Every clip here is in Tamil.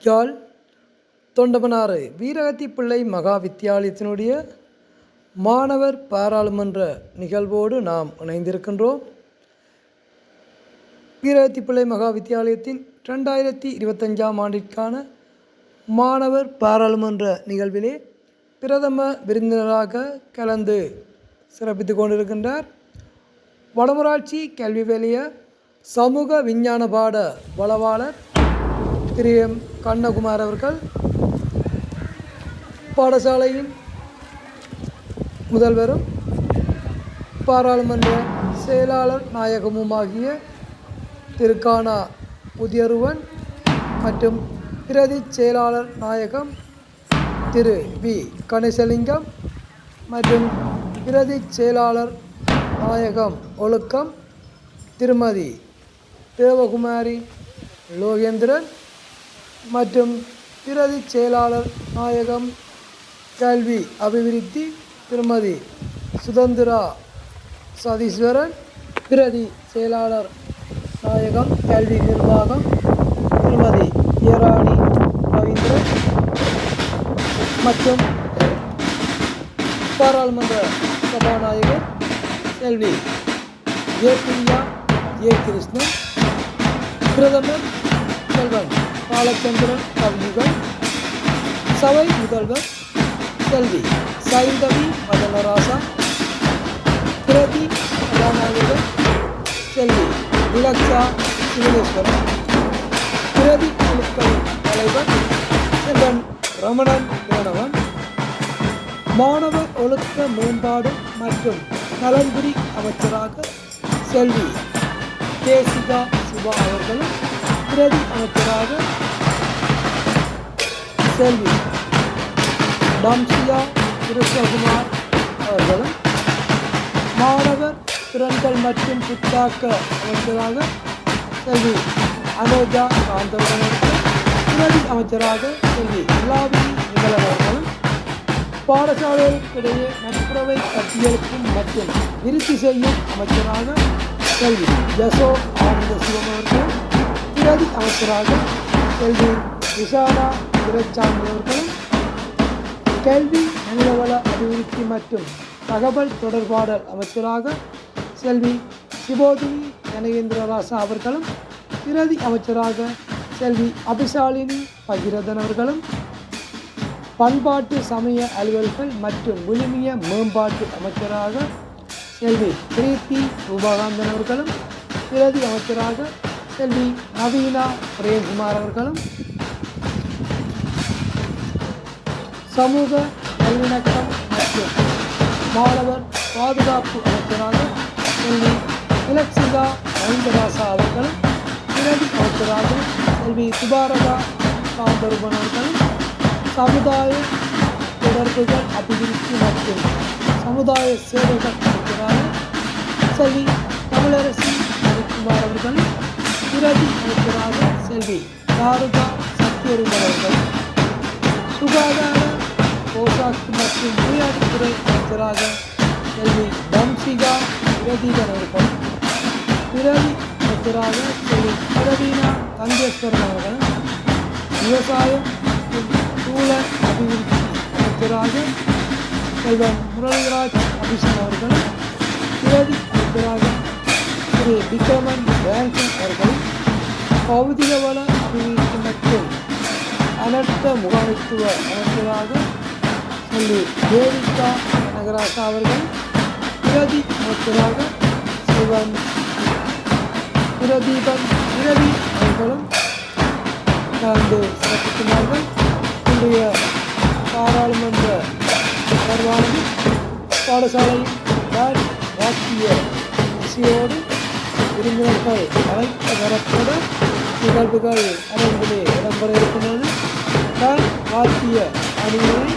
யாழ் தொண்டமனாறு வீரகத்தி பிள்ளை மகா வித்தியாலயத்தினுடைய மாணவர் பாராளுமன்ற நிகழ்வோடு நாம் இணைந்திருக்கின்றோம். வீரகத்தி பிள்ளை மகா வித்தியாலயத்தின் 2025ஆம் ஆண்டிற்கான மாணவர் பாராளுமன்ற நிகழ்விலே பிரதம விருந்தினராக கலந்து சிறப்பித்து கொண்டிருக்கின்றார் வடமராட்சி கல்வி வலய சமூக விஞ்ஞான பாட வளவாளர் திரு எம் கண்ணகுமார் அவர்கள், பாடசாலையின் முதல்வரும் பாராளுமன்ற செயலாளர் நாயகமுமாகிய திரு கானா உதயருவன் மற்றும் பிரதி செயலாளர் நாயகம் திரு வி கணேசலிங்கம் மற்றும் பிரதி செயலாளர் நாயகம் ஒழுக்கம் திருமதி தேவகுமாரி லோகேந்திரன் மற்றும் பிரதி செயலாளர் நாயகம் கல்வி அபிவிருத்தி திருமதி சுதந்திரா சதீஸ்வரன், பிரதி செயலாளர் நாயகம் கல்வி நிர்வாகம் திருமதி ஏராணி ரவீந்திரன் மற்றும் பாராளுமன்ற சபாநாயகர் செல்வி ஏ பிரியா ஏ கிருஷ்ணன், பிரதமர் செல்வன் பாலச்சந்திரன் கவியுகள், சபை முதல்வர் செல்வி சைந்தவி மதனராசா, பிரதி சபாநாயகர் செல்வி விலக்ஷா சிவனேஸ்வரன், பிரதி குழுக்களின் தலைவர் செல்வன் ரமணன் மேனவன், மாணவர் ஒழுக்க மேம்பாடு மற்றும் நலன்புரி அமைச்சராக செல்வி தேசிகா சுபா அவர்களும், பிரதி அமைச்சராக செல்வி பம்சியா கிருஷ்ணகுமார் அவர்களும், மாணவர் திறன்கள் மற்றும் புத்தாக்க அமைச்சராக செல்வி அனோஜா காந்தவர்கள், பிரதி அமைச்சராக செல்வி நிலாவினி நிகழன் அவர்களும், பாடசாலைகளுக்கிடையே நட்புறவை கட்டியெழுப்பும் மற்றும் விருத்தி செய்யும் அமைச்சராக செல்வி யசோ ஆனந்த சிவம் அவர்களும், பிரதி அமைச்சராக செல்வி விஷாலா துரைச்சாமி அவர்களும், கல்வி மனிதவள அபிவிருத்தி மற்றும் தகவல் தொடர்பாடல் அமைச்சராக செல்வி சிபோதினி கனகேந்திரராசா அவர்களும், பிரதி அமைச்சராக செல்வி அபிசாலினி பகிரதன் அவர்களும், பண்பாட்டு சமய அலுவல்கள் மற்றும் விழுமிய மேம்பாட்டு அமைச்சராக செல்வி பிரீத்தி ரூபாகாந்தன் அவர்களும், பிரதி அமைச்சராக செல்வி நவீனா பிரேம்குமார் அவர்களும், சமூக நல்லிணக்கம் மற்றும் மாணவர் பாதுகாப்பு அமைச்சராக செல்வி இலக்ஷிகா மஹிந்தராசா அவர்களும், பிரதி அமைச்சராக செல்வி சுபாரதா காந்தருபன் அவர்களும், சமுதாய தொடர்புகள் அபிவிருத்தி மற்றும் சமுதாய சேவைகள் அமைச்சராக செல்வி தமிழரசி ரவிக்குமார் அவர்களும், பிரதி அமைச்சராக செல்வி தாருகா சத்யருமன் அவர்கள், சுகாதார போசாக்கு மற்றும் விளையாட்டுத்துறை அமைச்சராக செல்வி வம்சிகா பிரதீபன் அவர்கள், பிரதி அமைச்சராக செல்வி பரவீனா தங்கேஸ்வரன் அவர்கள், விவசாயம் மற்றும் சூழல் அபிவிருத்தி அமைச்சராக செல்வன் முரளிராஜ் அபிஷன் அவர்கள், பிரதி அமைச்சராக திரு விக்ரமன் ரேங்கன் அவர்கள், பௌதிக வள அபிவிருத்தி மற்றும் அனர்த்த முகாமைத்துவ அமைச்சராக செல்வி தேவிகா நகராசா அவர்கள், பிரதி அமைச்சராக செல்வன் பிரதீபன் இரவி அவர்களும் கலந்து சிறப்பித்துள்ளார்கள். இன்றைய பாராளுமன்ற நிகழ்வானது பாடசாலையின் வாக்கிய இசையோடு விருந்தினர்கள் அழைத்த வரப்பட நிகழ்வுகள் அரங்கிலே இடம்பெற இருக்கின்றது. வாத்திய அணியினை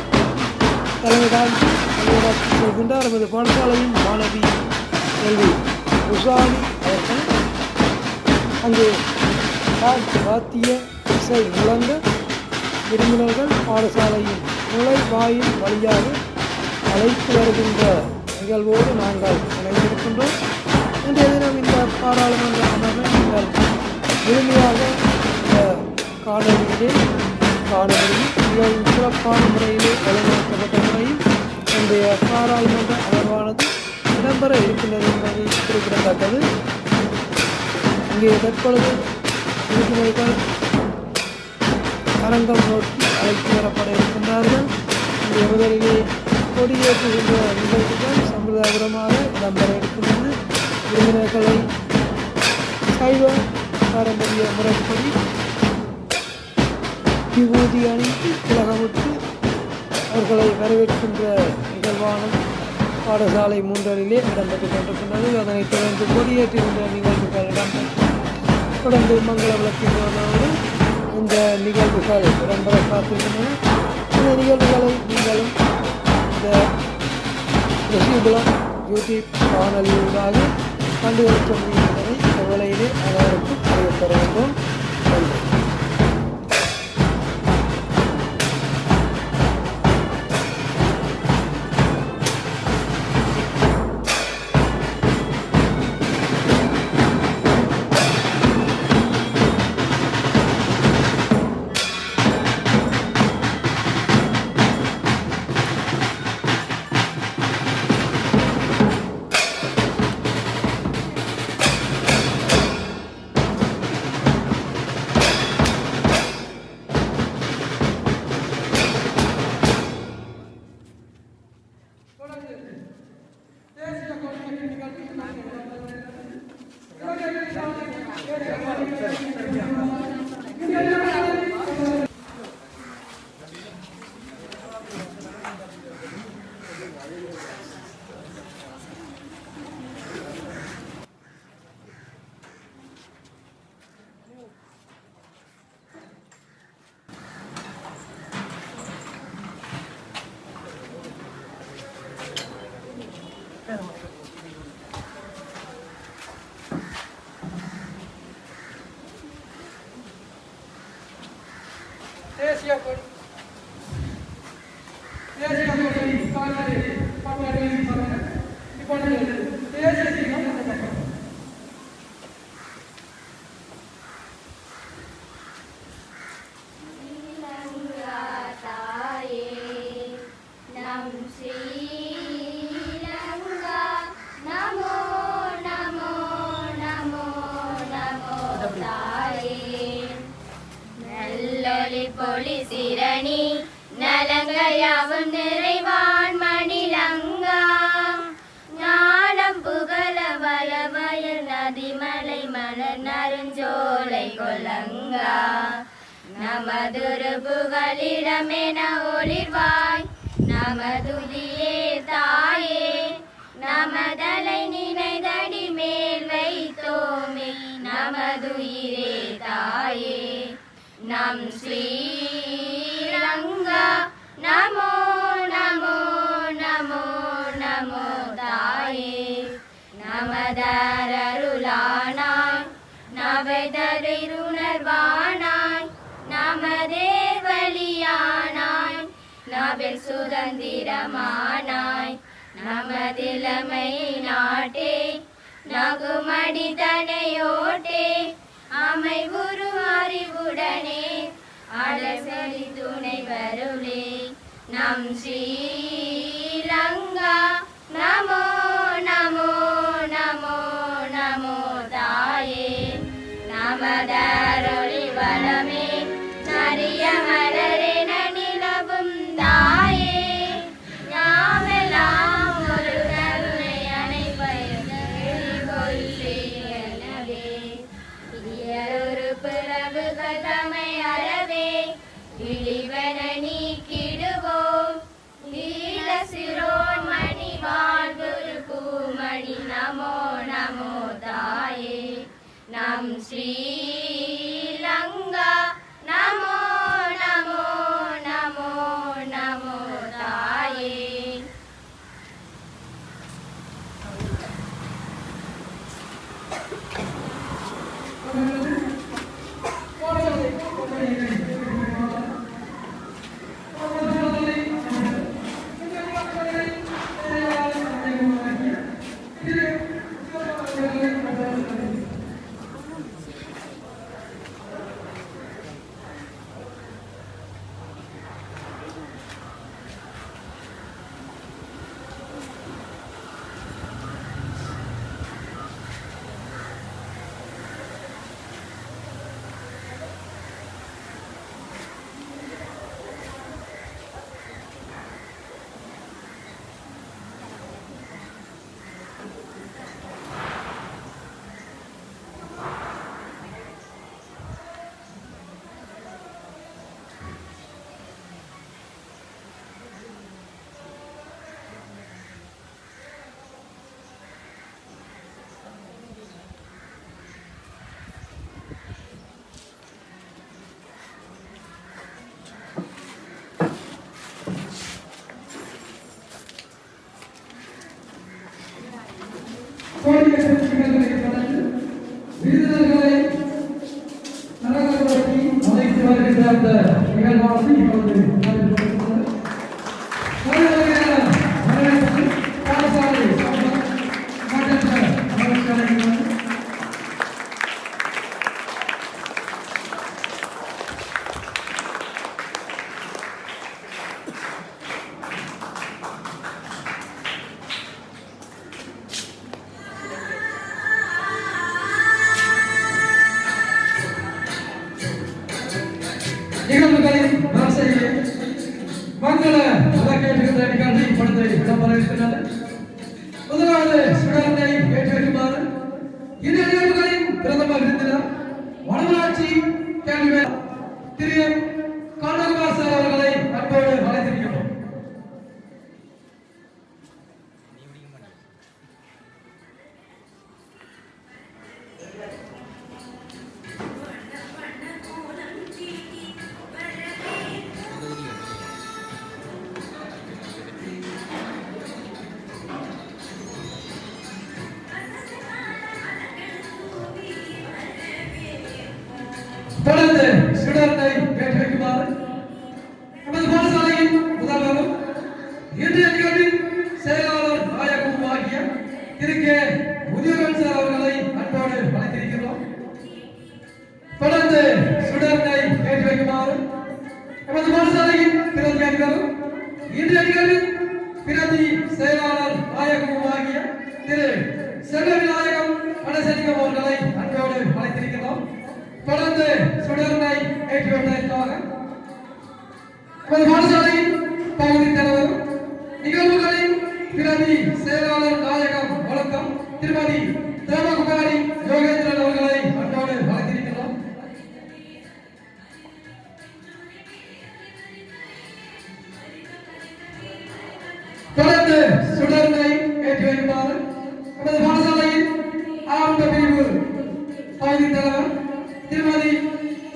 தலைமை தாங்கி நல்வராட்சி செல்கின்றார் நமது பாடசாலையின் மாணவி செல்வி உஷானி அவர்கள். அங்கே வாத்திய இசை முழங்க விருந்தினர்கள் பாடசாலையின் நுழைவாயில் வழியாக அழைத்து வருகின்ற நிகழ்வோடு நாங்கள் இணைந்திருக்கின்றோம். இன்றைய தினம் இந்த பாராளுமன்ற அமர்வை நீங்கள் முழுமையாக காணொலியிலே காணொலியில் மிகவும் சிறப்பான முறையிலே வழிநடத்தப்பட்ட முறையில் இன்றைய பாராளுமன்ற அமர்வானது இடம்பெற இருக்கின்றது என்பது குறிப்பிடத்தக்கது. இங்கே தற்பொழுது உறுப்பினர்கள் அரங்கம் நோக்கி அழைத்து வரப்பட இருக்கின்றார்கள். இங்கே முதலிலே கொடியேற்றுகின்ற நிகழ்வுகள் சம்பிரதாயபரமாக இடம்பெற இருக்கின்றது. உறுப்பினர்களை சைவ பாரம்பரிய முறைப்படி விபூதி அணிந்து திலகமிட்டு அவர்களை வரவேற்கின்ற நிகழ்வானது பாடசாலை 3லே இடம்பெற்றுக் கொண்டிருக்கின்றது. அதனைத் தொடர்ந்து கொடியேற்றுகின்ற நிகழ்வுகள் இடம்பெற்று தொடர்ந்து மங்கள விளக்கின்றதோடு இந்த நிகழ்வுகள் இடம்பெற காத்திருக்கின்றன. இந்த நிகழ்வுகளை நீங்களும் இந்த ரிஷிபுலம் யூடியூப் காணொலியூடாக கண்டுகளிக்க முடியும் என்பதை இந்த வேளையிலே அனைவருக்கும் அறிவித்தர வேண்டும். நன்றி. பொலிசிரணி நலங்கையாவும் நிறைவான் மணிலங்கா ஞானம் புகழ வளவயல் நதிமலை மலர் நறுஞ்சோலை கொலங்கா நமதுரு புகழிடமென ஒளிர்வாய் நமதுலியே தாயே நமதலை நினைதடி மேல் வைத்தோமே நமதுயிரே தாயே நம் ஸ்ரீரங்கா நமோ நமோ நமோ நமோ தாயே நமதருளானாய் நவைதருணர்வானாய் நமதேர் வழியானாய் நவில் சுதந்திரமானாய் நமதிலமை நாட்டே நகுமடி தனையோட்டே அமைவுரு அறிவுடனே அலசலி துணை வருளே நம் ஸ்ரீலங்கா நமோ நமோ நமோ நமோ தாயே நமதருளி வளமே நரிய மலரென நிலவும் தாயே யாமெல்லாம் ஒரு கருணை அணைப்பயரு பிறவுகள் தமை அறவே இழிவன நீக்கிடுவோம் ஈழ சிரோன் மணி வாழ்வுரு பூமணி நமோ நமோ தாயே நம் ஸ்ரீலங்கா நமோ நமோ நமோ நமோ தாயே இந்த நிகழ்வானது இப்பொழுது நடைபெறுகிறது. பாடசாலை நிகழ்வுகளின் வரிசையில் மங்கள விளக்கேற்றுகின்ற நிகழ்ச்சி இப்பொழுது இடம்பெற இருக்கிறது. முதலாவது சுடர்னை ஏற்றி வைக்குமாறு இந்த நிகழ்வுகளின் பிரதம விருந்தினர் வடமராட்சி கேள்வி திரு கனகராஜ் சார் அவர்களை அன்போடு அழைத்திருக்கிறோம். தொடர்ந்து சுடர்னை ஏற்றி வைக்குமாறு நமது பாடசாலையின் முதல்வரும் இன்றைய நிகழ்வின் செயலாளர் நாயகம் ஆகிய திரு கே முதியோர்கள் சார் அவர்களை அன்போடு அழைத்திருக்கிறோம். தொடர்ந்து சுடர்னை ஏற்றி வைக்குமாறு நமது பாடசாலையின் பிரதி அதிகாரம் இன்றைய நிகழ்வின் பிரதி செயலாளர் நாயகம் ஆகிய திரு செல்வ விநாயகம் கணசனிகம் அவர்களை அன்போடு அழைத்திருக்கிறோம். தொடர்ந்து சுடர்னை ஏற்றி வைப்பதற்காக நமது பாடசாலையின் பகுதி தலைவர் நிகழ்வுகளின் பிரதி செயலாளர் நாயகம் வழக்கம் திருமதி தேவகுமாரி யோகேந்திரன் அவர்களை அன்போடு அழைத்திருக்கிறோம். தொடர்ந்து சுடர்னை ஏற்றி வைக்குமாறு நமது பாடசாலையின் ஆரம்ப பிரிவு பகுதி தலைவர் திருமதி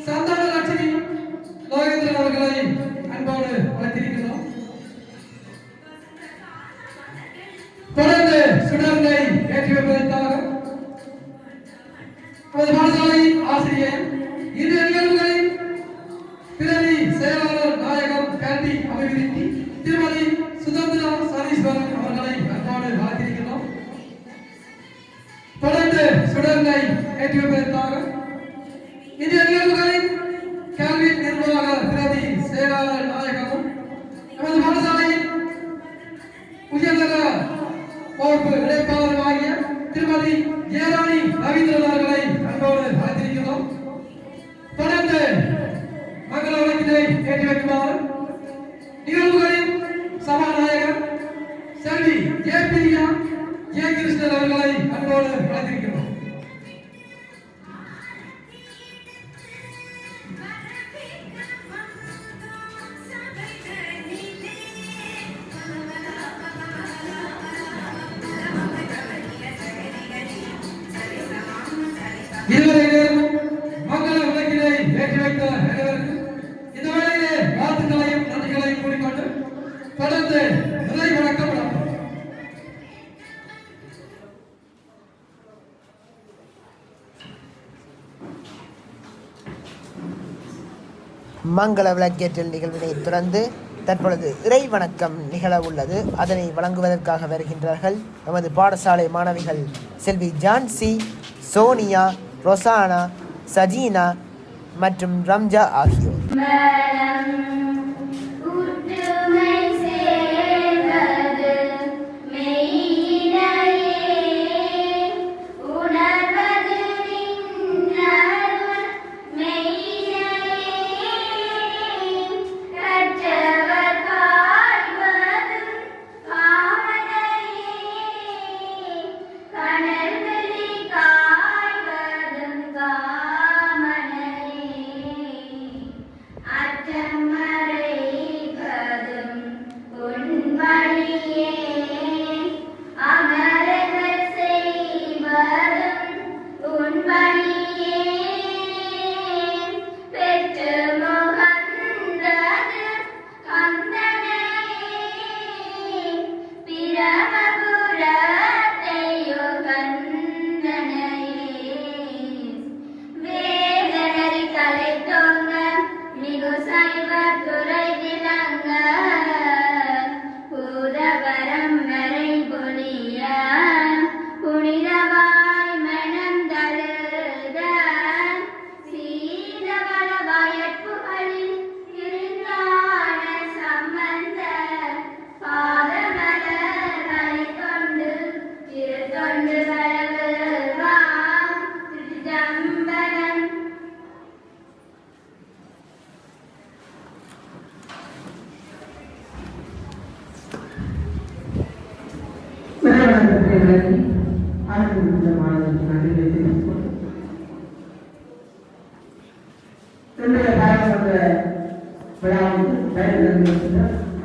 சந்தான லட்சுமி யோகேந்திரன் அவர்களை அன்போடு அழைத்திருக்கிறோம். தொடர்ந்து சுடர்னை ஏற்றி வைப்பதற்காக நமது பாடசாலையின் ஆசிரியர் இன்றைய நிகழ்வுகளின் பிரதி செயலாளர் நாயகம் கல்வி அபிவிருத்தி திருமதி சுதந்திரா சதீஸ்வரன் அவர்களை அன்போடு அழைத்திருக்கிறோம். தொடர்ந்து சுடர்னை ஏற்றி வைப்பதற்காக இன்றைய நிகழ்வுகளின் கல்வி நிர்வாக பிரதி செயலாளர் நாயகமும் நமது பாடசாலையின் உயர்தர பொறுப்பு இணைப்பாளருமாகிய திருமதி ஜெயராணி ரவீந்திரன் அவர்களை அன்போடு அழைத்திருக்கிறோம். தொடர்ந்து மங்கள விளக்கினை ஏற்றி வைக்குமாறு நிகழ்வுகளின் சபாநாயகர் செல்வி ஜே பிரியா ஜே கிருஷ்ணன் அவர்களை அன்போடு அழைத்திருக்கிறோம். இதுவரை நேரமும் மங்கள விளக்கினை ஏற்றி வைத்த அனைவருக்கும் இந்த வேளையிலே வாழ்த்துக்களையும் நன்றிகளையும் கூறிக்கொண்டு தொடர்ந்து நிலை வணக்கம் நடக்கும். மங்கள விளக்கேற்றல் நிகழ்வினை தொடர்ந்து தற்பொழுது இறை வணக்கம் நிகழ உள்ளது. அதனை வழங்குவதற்காக வருகின்றார்கள் நமது பாடசாலை மாணவிகள் செல்வி ஜான்சி, சோனியா, ரொசானா, சஜீனா மற்றும் ரம்ஜா ஆகியோர். சைவத்துறை விளங்க பூதவரம் வரை பொழிய புனிதவாய் மனந்தழுத சீதவள வயற்புகளில் திருஞான சம்பந்த பாதமலரை கொண்டு திருத்தொண்டு வரவுவாம் திருச்சம்பலம்.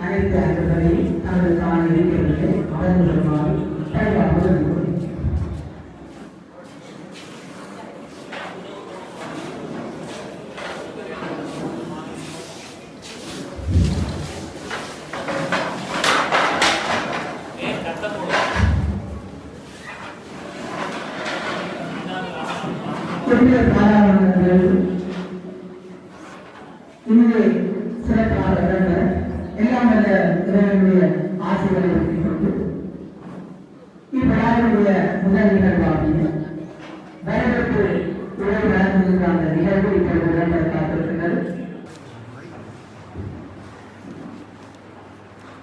அனைத்து அன்பர்களையும் தனது தான் இருக்கிறது அதன் மூலமாக பயன்படுத்த இங்கே சிறப்பாக நடந்த எல்லாம் வல்ல இறைவனுடைய ஆசைகளை பற்றி கொண்டு இவ்விழாவினுடைய முதல் நிகழ்வாகிய வரவேற்பு உறவு நடந்திருந்த அந்த நிகழ்வு இப்பொழுது இடம்பெற காத்திருக்கிறது.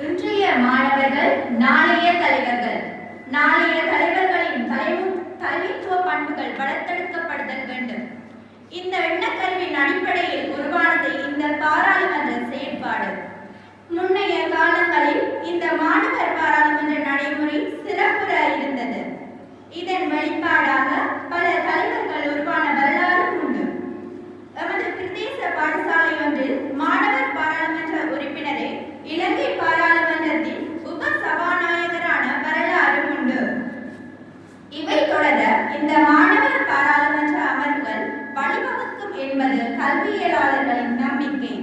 இன்றைய மாணவர்கள் நாளைய தலைவர்கள். நாளைய தலைவர்களின் தலைமைத்துவ பண்புகள் வளர்த்தெடுக்கப்படுதல் வேண்டும். இந்த எண்ணக்கருவின் அடிப்படையில் உருவானது இந்த பாராளுமன்ற செயற்பாடு. முன்னைய காலங்களில் இந்த மாணவர் பாராளுமன்ற நடைமுறை சிறப்புற இருந்தது. இதன் வெளிப்பாடாக பல தலைவர்கள் உருவான வரலாறும் உண்டு. எமது பிரதேச பாடசாலை ஒன்றில் மாணவர் பாராளுமன்ற உறுப்பினரை இலங்கை பாராளுமன்றத்தின் உப சபாநாயகரான வரலாறும் உண்டு. இவை தொடர இந்த மாணவர் பாராளுமன்ற அமர்வுகள் வழிவகுக்கும் என்பது கல்வியலாளர்களின் நம்பிக்கை.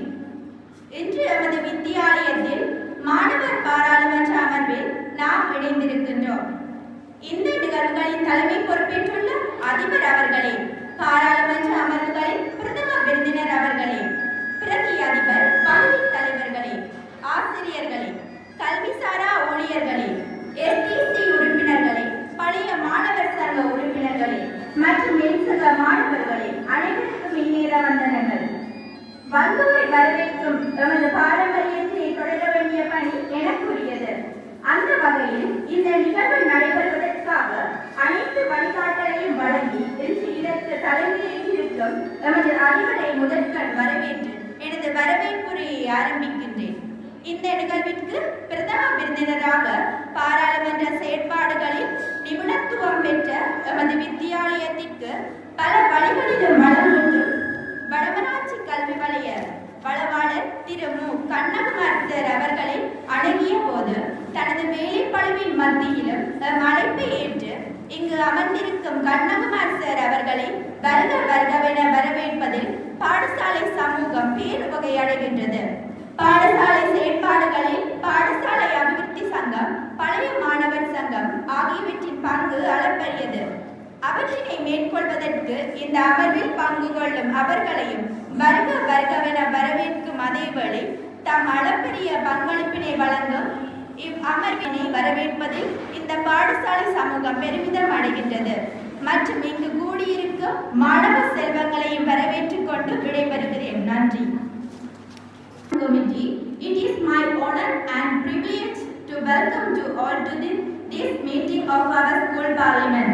இன்று எமது வித்தியாலயத்தில் மாணவர் பாராளுமன்ற அமர்வில் நாம் இணைந்திருக்கின்றோம். இந்த நிகழ்வுகளின் தலைமை பொறுப்பேற்றுள்ள அதிபர் அவர்களே, பாராளுமன்ற அமர்வுகளின் பிரதம விருந்தினர் அவர்களே, பிரதி அதிபர், பகுதி தலைவர்களே, ஆசிரியர்களே, கல்விசாரா ஊழியர்களே, எஸ்டிசி உறுப்பினர்களே, பழைய மாணவர் சங்க உறுப்பினர்களே மற்றும் என்சக மாணவர்களே, அனைவருக்கும் இந்நேர வந்தனங்கள். வந்தோரை வரவேற்கும் எமது பாரம்பரியத்தை தொடர வேண்டிய பணி எனக்குரியது. அந்த வகையில் இந்த நிகழ்வு நடைபெறுவதற்காக அனைத்து வழிகாட்டலையும் வழங்கி இன்று இதற்கு தலைமையேற்றிருக்கும் எமது அதிபரை முதற்கண் வரவேற்று எனது வரவேற்புரையை ஆரம்பிக்கின்றேன். இந்த நிகழ்விற்கு பிரதம விருந்தினராக பாராளுமன்ற செயற்பாடுகளில் நிபுணத்துவம் பெற்ற எமது வித்தியாலயத்திற்கு பல வழிகளிலும் வளர்ந்தும் வடமராட்சி கல்வி வலய வளவாளர் திரு மு. கண்ணகுமார் சார் அவர்களை அணுகிய போது தனது வேலைப்பளுவின் மத்தியிலும் அழைப்பை ஏற்று இங்கு அமர்ந்திருக்கும் கண்ணகுமார் சார் அவர்களை வருக வருகவென வரவேற்பதில் பாடசாலை சமூகம் பேருவகை அடைகின்றது. பாடசாலை செயற்பாடுகளில் பாடசாலை அபிவிருத்தி சங்கம், பழைய மாணவர் சங்கம் ஆகியவற்றின் பங்கு அளப்பரியது. அவற்றினை மேற்கொள்வதற்கு இந்த அமர்வில் பங்கு கொள்ளும் அவர்களையும் வருக வருகவென வரவேற்கும் அதேவேளை தம் அளப்பரிய பங்களிப்பினை வழங்கும் இவ்வமர்வினை வரவேற்பதில் இந்த பாடசாலை சமூகம் பெருமிதம் அடைகின்றது. மற்றும் இங்கு கூடியிருக்கும் மாணவ செல்வங்களையும் வரவேற்றுக் கொண்டு விடைபெறுகிறேன். நன்றி. Committee, it is my honor and privilege to welcome you all to this meeting of our school parliament.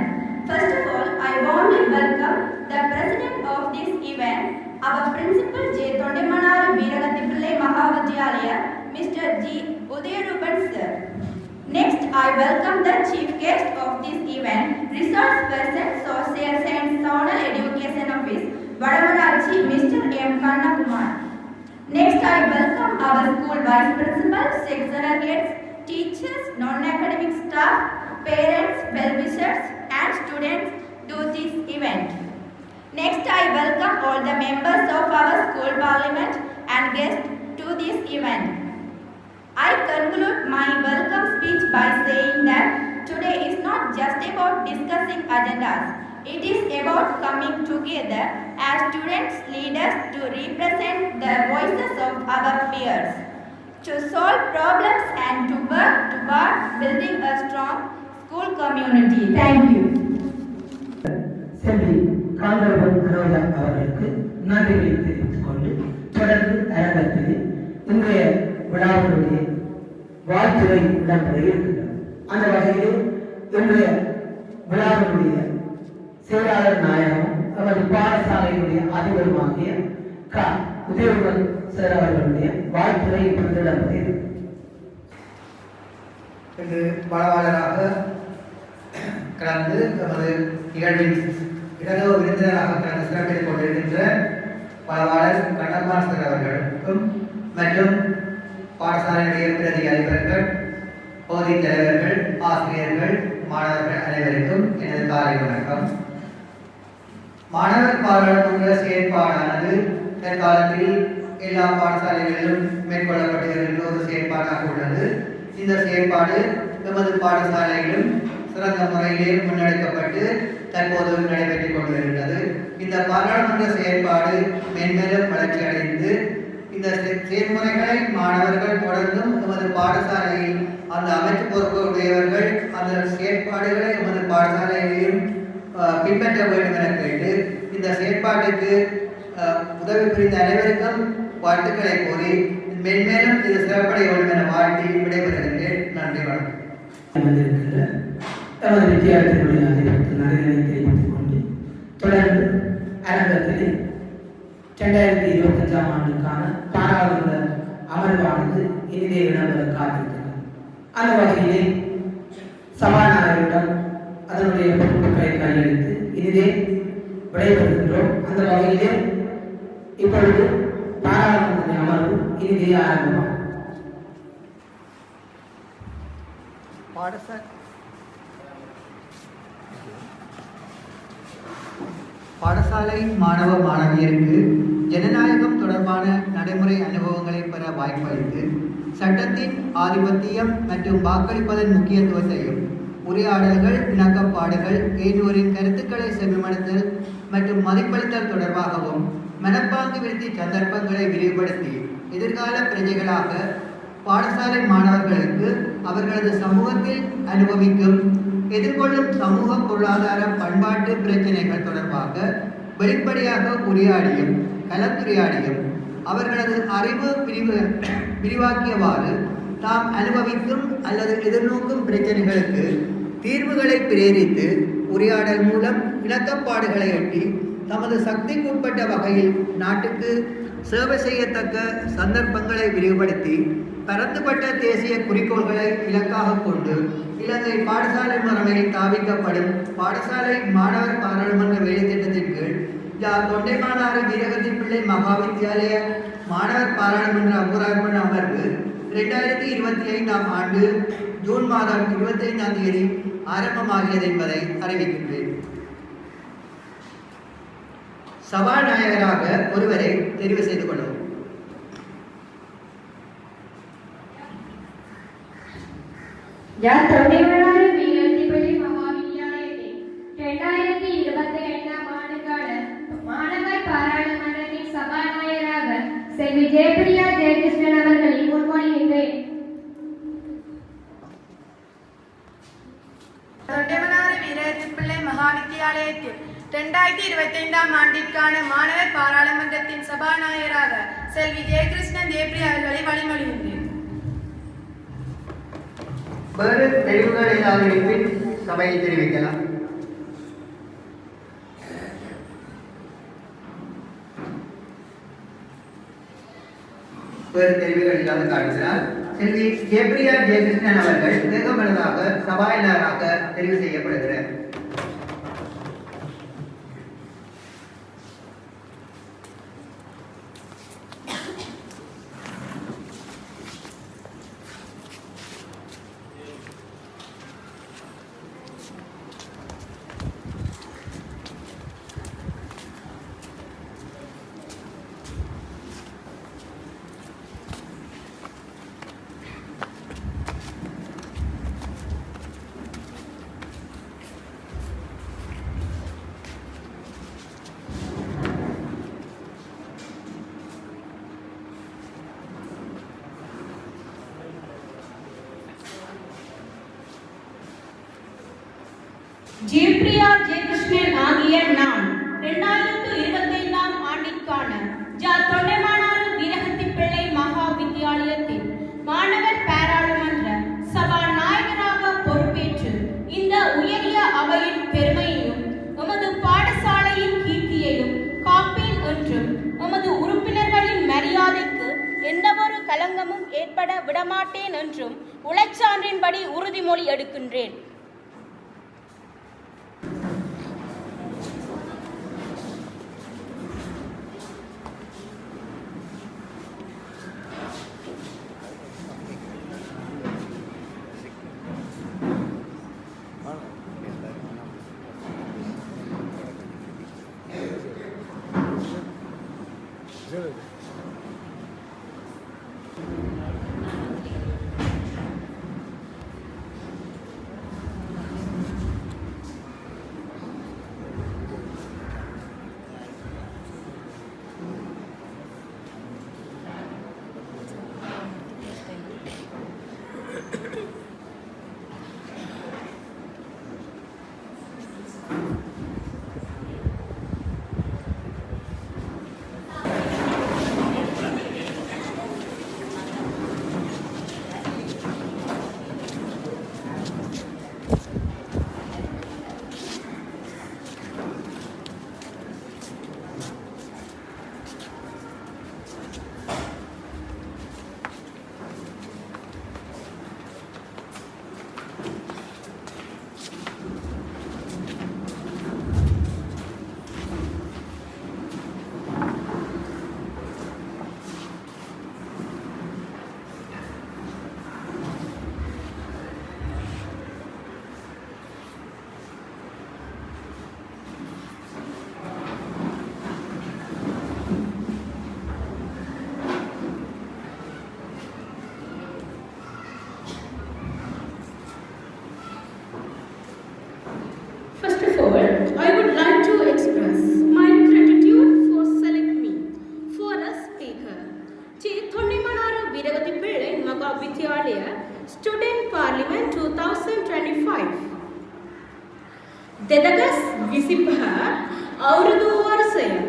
First of all, I warmly welcome the president of this event, our principal J. Thondemanaru Veeragathippillai Mahavidyalaya, Mr. G. Udayarupan sir. Next, I welcome the chief guest of this event, Resource Person, Social Science Zonal Education Office, Vadamarachi, Mr. M. Kannakumar. Next, I welcome our school vice principal, sectional heads, teachers, non-academic staff, parents, well-wishers, and students to this event. Next, I welcome all the members of our school parliament and guests to this event. I conclude my welcome speech by saying that today is not just about discussing agendas. It is about coming together as students, leaders to represent the voices of our peers, to solve problems and to work toward building a strong school community. Thank you. செல்வி காந்தர்வன் மனோஜா அவர்களுக்கு நன்றிகளை தெரிவித்துக் கொண்டு தொடர்ந்து அரங்கத்தில் இன்றைய விழாவினுடைய வாழ்த்துறை இடம்பெற இருக்கின்றது. அந்த வகையில் இன்றைய விழாவினுடைய செயலாளர் நாயகம் நமது பாடசாலையினுடைய அதிபருமாகிய க. உதயகுமார் சார் அவர்களுடைய வாழ்த்துறை இப்பொழுது இடம்பெற இருக்கிறது. இன்று பலவாளராக கலந்து நமது நிகழ்வின் இடதோ விருந்தினராக கலந்து சிறப்பித்துக் கொண்டிருக்கின்ற பலவாளர் கண்ணம்மாள் சார் அவர்களுக்கும் மற்றும் பாடசாலையுடைய பிரதி அதிபர்கள், பகுதி தலைவர்கள், ஆசிரியர்கள், மாணவர்கள் அனைவருக்கும் எனது காலை வணக்கம். மாணவர் பாராளுமன்ற செயற்பாடானது தற்காலத்தில் எல்லா பாடசாலைகளிலும் மேற்கொள்ளப்பட்டு வருகின்ற ஒரு செயற்பாடாக உள்ளது. இந்த செயற்பாடு எமது பாடசாலையிலும் சிறந்த முறையிலே முன்னெடுக்கப்பட்டு தற்போது நடைபெற்றுக் கொண்டு வருகிறது. இந்த பாராளுமன்ற செயற்பாடு மென்மேலும் வளர்ச்சி அடைந்து இந்த செயல்முறைகளை மாணவர்கள் தொடர்ந்தும் எமது பாடசாலையில் அந்த அமைச்சு பொறுப்பு உடையவர்கள் அந்த செயற்பாடுகளை எமது பாடசாலையிலும் பின்பற்ற வேண்டும் என கேட்டு இந்த செயற்பாட்டுக்கு உதவி புரிந்த அனைவருக்கும் வாழ்த்துக்களை கூறி மென்மேலும் இது சிறப்படைய வேண்டும் என வாழ்த்தி விடைபெறுகின்றேன். நன்றி, வணக்கம். வித்தியார்த்திகளுடைய அதிபருக்கு நன்றிகளை தெரிவித்துக் கொண்டு தொடர்ந்து அரங்கத்தில் 2025 ஆண்டுக்கான பாராளுமன்ற அமர்வானது இனிதே இடம்பெற காத்திருக்கிறது. அந்த வகையிலே சபாநாயகரிடம் அதனுடைய பொறுப்புகளை கையெழுத்து இனிதே விடைபெறுகின்றோம். அந்த வகையிலே இப்பொழுது பாராளுமன்ற அமர்வு இனிதே ஆரம்பமாகும். பாடசாலை மாணவ மாணவியருக்கு ஜனநாயகம் தொடர்பான நடைமுறை அனுபவங்களை பெற வாய்ப்பளித்து சட்டத்தின் ஆதிபத்தியம் மற்றும் வாக்களிப்பதன் முக்கியத்துவத்தையும் உரையாடல்கள், இணக்கப்பாடுகள், ஏனையோரின் கருத்துக்களை செவிமடுத்தல் மற்றும் மதிப்பளித்தல் தொடர்பாகவும் மனப்பாங்கு விருத்தி சந்தர்ப்பங்களை விரிவுபடுத்தி எதிர்கால பிரஜைகளாக பாடசாலை மாணவர்களுக்கு அவர்களது சமூகத்தில் அனுபவிக்கும் எதிர்கொள்ளும் சமூக பொருளாதார பண்பாட்டு பிரச்சனைகள் தொடர்பாக வெளிப்படையாக உரையாடியும் கலந்துரையாடியும் அவர்களது அறிவு விரிவாக்கியவாறு தாம் அனுபவிக்கும் அல்லது எதிர்நோக்கும் பிரச்சனைகளுக்கு தீர்வுகளை பிரேரித்து உரையாடல் மூலம் இணக்கப்பாடுகளை எட்டி தமது சக்திக்குட்பட்ட வகையில் நாட்டுக்கு சேவை செய்யத்தக்க சந்தர்ப்பங்களை விரிவுபடுத்தி பரந்துபட்ட தேசிய குறிக்கோள்களை இலக்காக கொண்டு இலங்கை பாடசாலை முறைமையில் தாவிக்கப்படும் பாடசாலை மாணவர் பாராளுமன்ற வேலை திட்டத்தின் கீழ் தொண்டைமானாறு வீரகத்தி பிள்ளை மகா வித்தியாலய மாணவர் பாராளுமன்ற அங்குரார்ப்பண அமர்வு 2025 ஆண்டு ஜூன் மாதம் 25ஆம் தேதி ஆரம்பமாகியது என்பதை அறிவிக்கின்றேன். சபாநாயகராக ஒருவரை தெரிவு செய்து கொள்ளவும். யார் தொண்டைமானாறு வீரகத்தி பிள்ளை மகா வித்தியாலயத்தில் 2022 ஆண்டுக்கான மாணவர் பாராளுமன்றத்தின் சபாநாயகராக செல்வி ஜெயபிரியா ஜெயகிருஷ்ணன் அவர்களை முன்மொழிகின்றேன். தொண்டைமானாறு வீரகத்தி பிள்ளை மகா வித்தியாலயத்தில் 2025 ஆண்டிற்கான மாணவர் பாராளுமன்றத்தின் சபாநாயகராக செல்வி ஜெயகிருஷ்ணன் ஜெயபிரியா அவர்களை வழிமொழிகின்றேன். வேறு தெரிவுகள் ஏதாவது இருப்பின் சபையை தெரிவிக்கலாம். வேறு தெரிவுகள் இல்லாத காரணத்தினால் செல்வி ஜெயபிரியா ஜெயகிருஷ்ணன் அவர்கள் ஏகமனதாக சபாநாயகராக தெரிவு செய்யப்படுகிறார். ஜெயப்பிரியா ஜெயகிருஷ்ணன் ஆகிய நான் 2025ஆம் ஆண்டிற்கான தொண்டைமானாறு வீரகத்திப்பிள்ளை மகா வித்தியாலயத்தின் மாணவர் பாராளுமன்ற சபாநாயகராக பொறுப்பேற்று இந்த உயரிய அவையின் பெருமையையும் எமது பாடசாலையின் கீர்த்தியையும் காப்பேன் என்றும் எமது உறுப்பினர்களின் மரியாதைக்கு எந்தவொரு களங்கமும் ஏற்பட விடமாட்டேன் என்றும் உளச்சான்றின்படி உறுதிமொழி எடுக்கின்றேன். I would like to express my gratitude for selecting me for a speaker. Thondimanaru Veeragathipillai Maga Vidyalaya Student Parliament 2025. Dedagas Visipha Aurudu Varsaya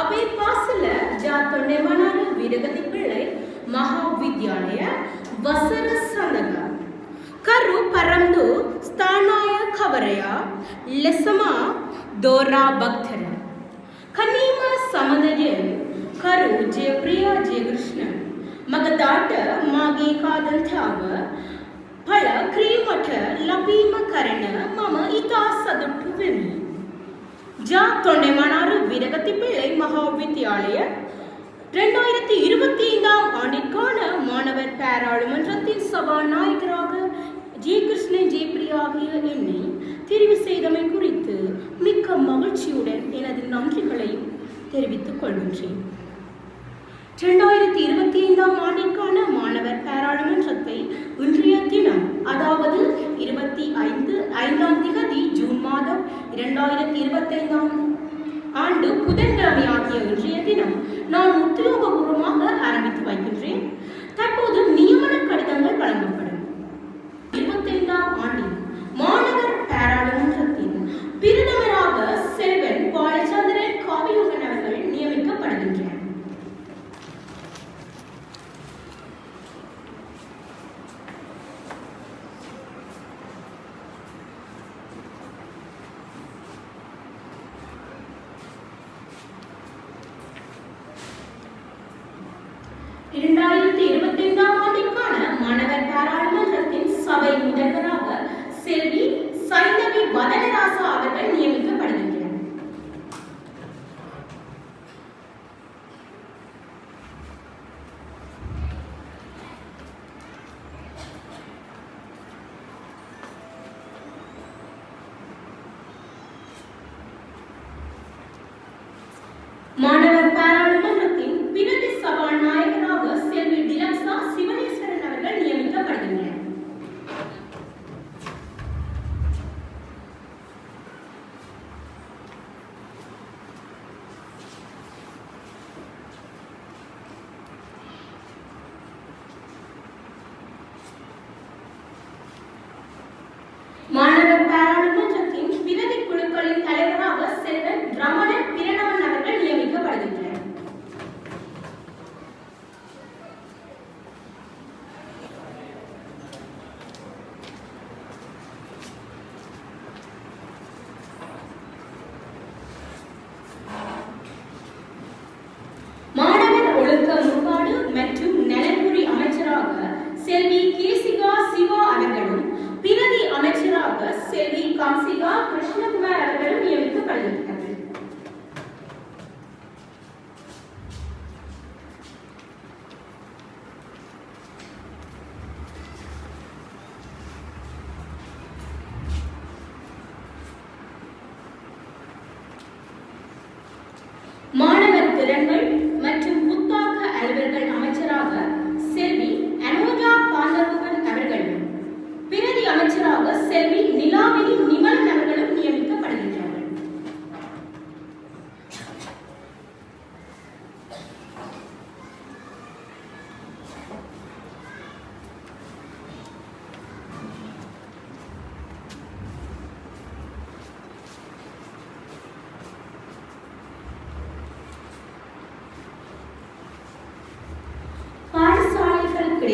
Abe Pasala Thondimanaru Veeragathipillai Maha Vidyalaya Vasara Sandaga Karu Parandu Stanaya Kavaraya Lesama Dora Bhaktara Kanima Samadajal Karu Jaypriya Jaykrishna Magadata Magi Kadantava Pala Krimata Labima Karana Mama Ita Saduttu Vimi Ja Thondimanaru Veeragathipillai Maha Vidyalaya 2025ஆம் ஆண்டிற்கான மாணவர் பாராளுமன்றத்தின் சபாநாயகராக ஜெயகிருஷ்ணன் ஜெயப்பிரியா ஆகிய என்னை தெரிவு செய்தமை குறித்து மிக்க மகிழ்ச்சியுடன் எனது நன்றிகளையும் தெரிவித்துக் கொள்கின்றேன். 2025ஆம் ஆண்டிற்கான மாணவர் பாராளுமன்றத்தை இன்றைய தினம் அதாவது 25ஆம் தேதி ஜூன் மாதம் 2025ஆம் ஆண்டு புதன்கிழமை ஆகிய இன்றைய தினம் நான் உத்தியோகபூர்வமாக ஆரம்பித்து வைக்கின்றேன். தற்போது நியமன கடிதங்கள் வழங்கப்படும். 25ஆம் ஆண்டில் மாணவர் பாராளுமன்றத்தின் பிரதமராக செல்வன் பாலச்சந்திரன் காவியோகன் அவர்கள் நியமிக்கப்படுகின்றனர். ஆண்டிற்கான மாணவர் பாராளுமன்றத்தின் சபை முதல்வராக செல்வி சைந்தவி வதனராசா அவர்கள் நியமிக்கப்படுகின்றனர். மாணவர் பாராளுமன்றத்தின் பிரதி சபாநாயகராக செல்வி டிலக்ஸா சிவனேஸ்வரன் அவர்கள் நியமிக்கப்படுகின்றனர். மாணவர் பாராளுமன்றத்தின்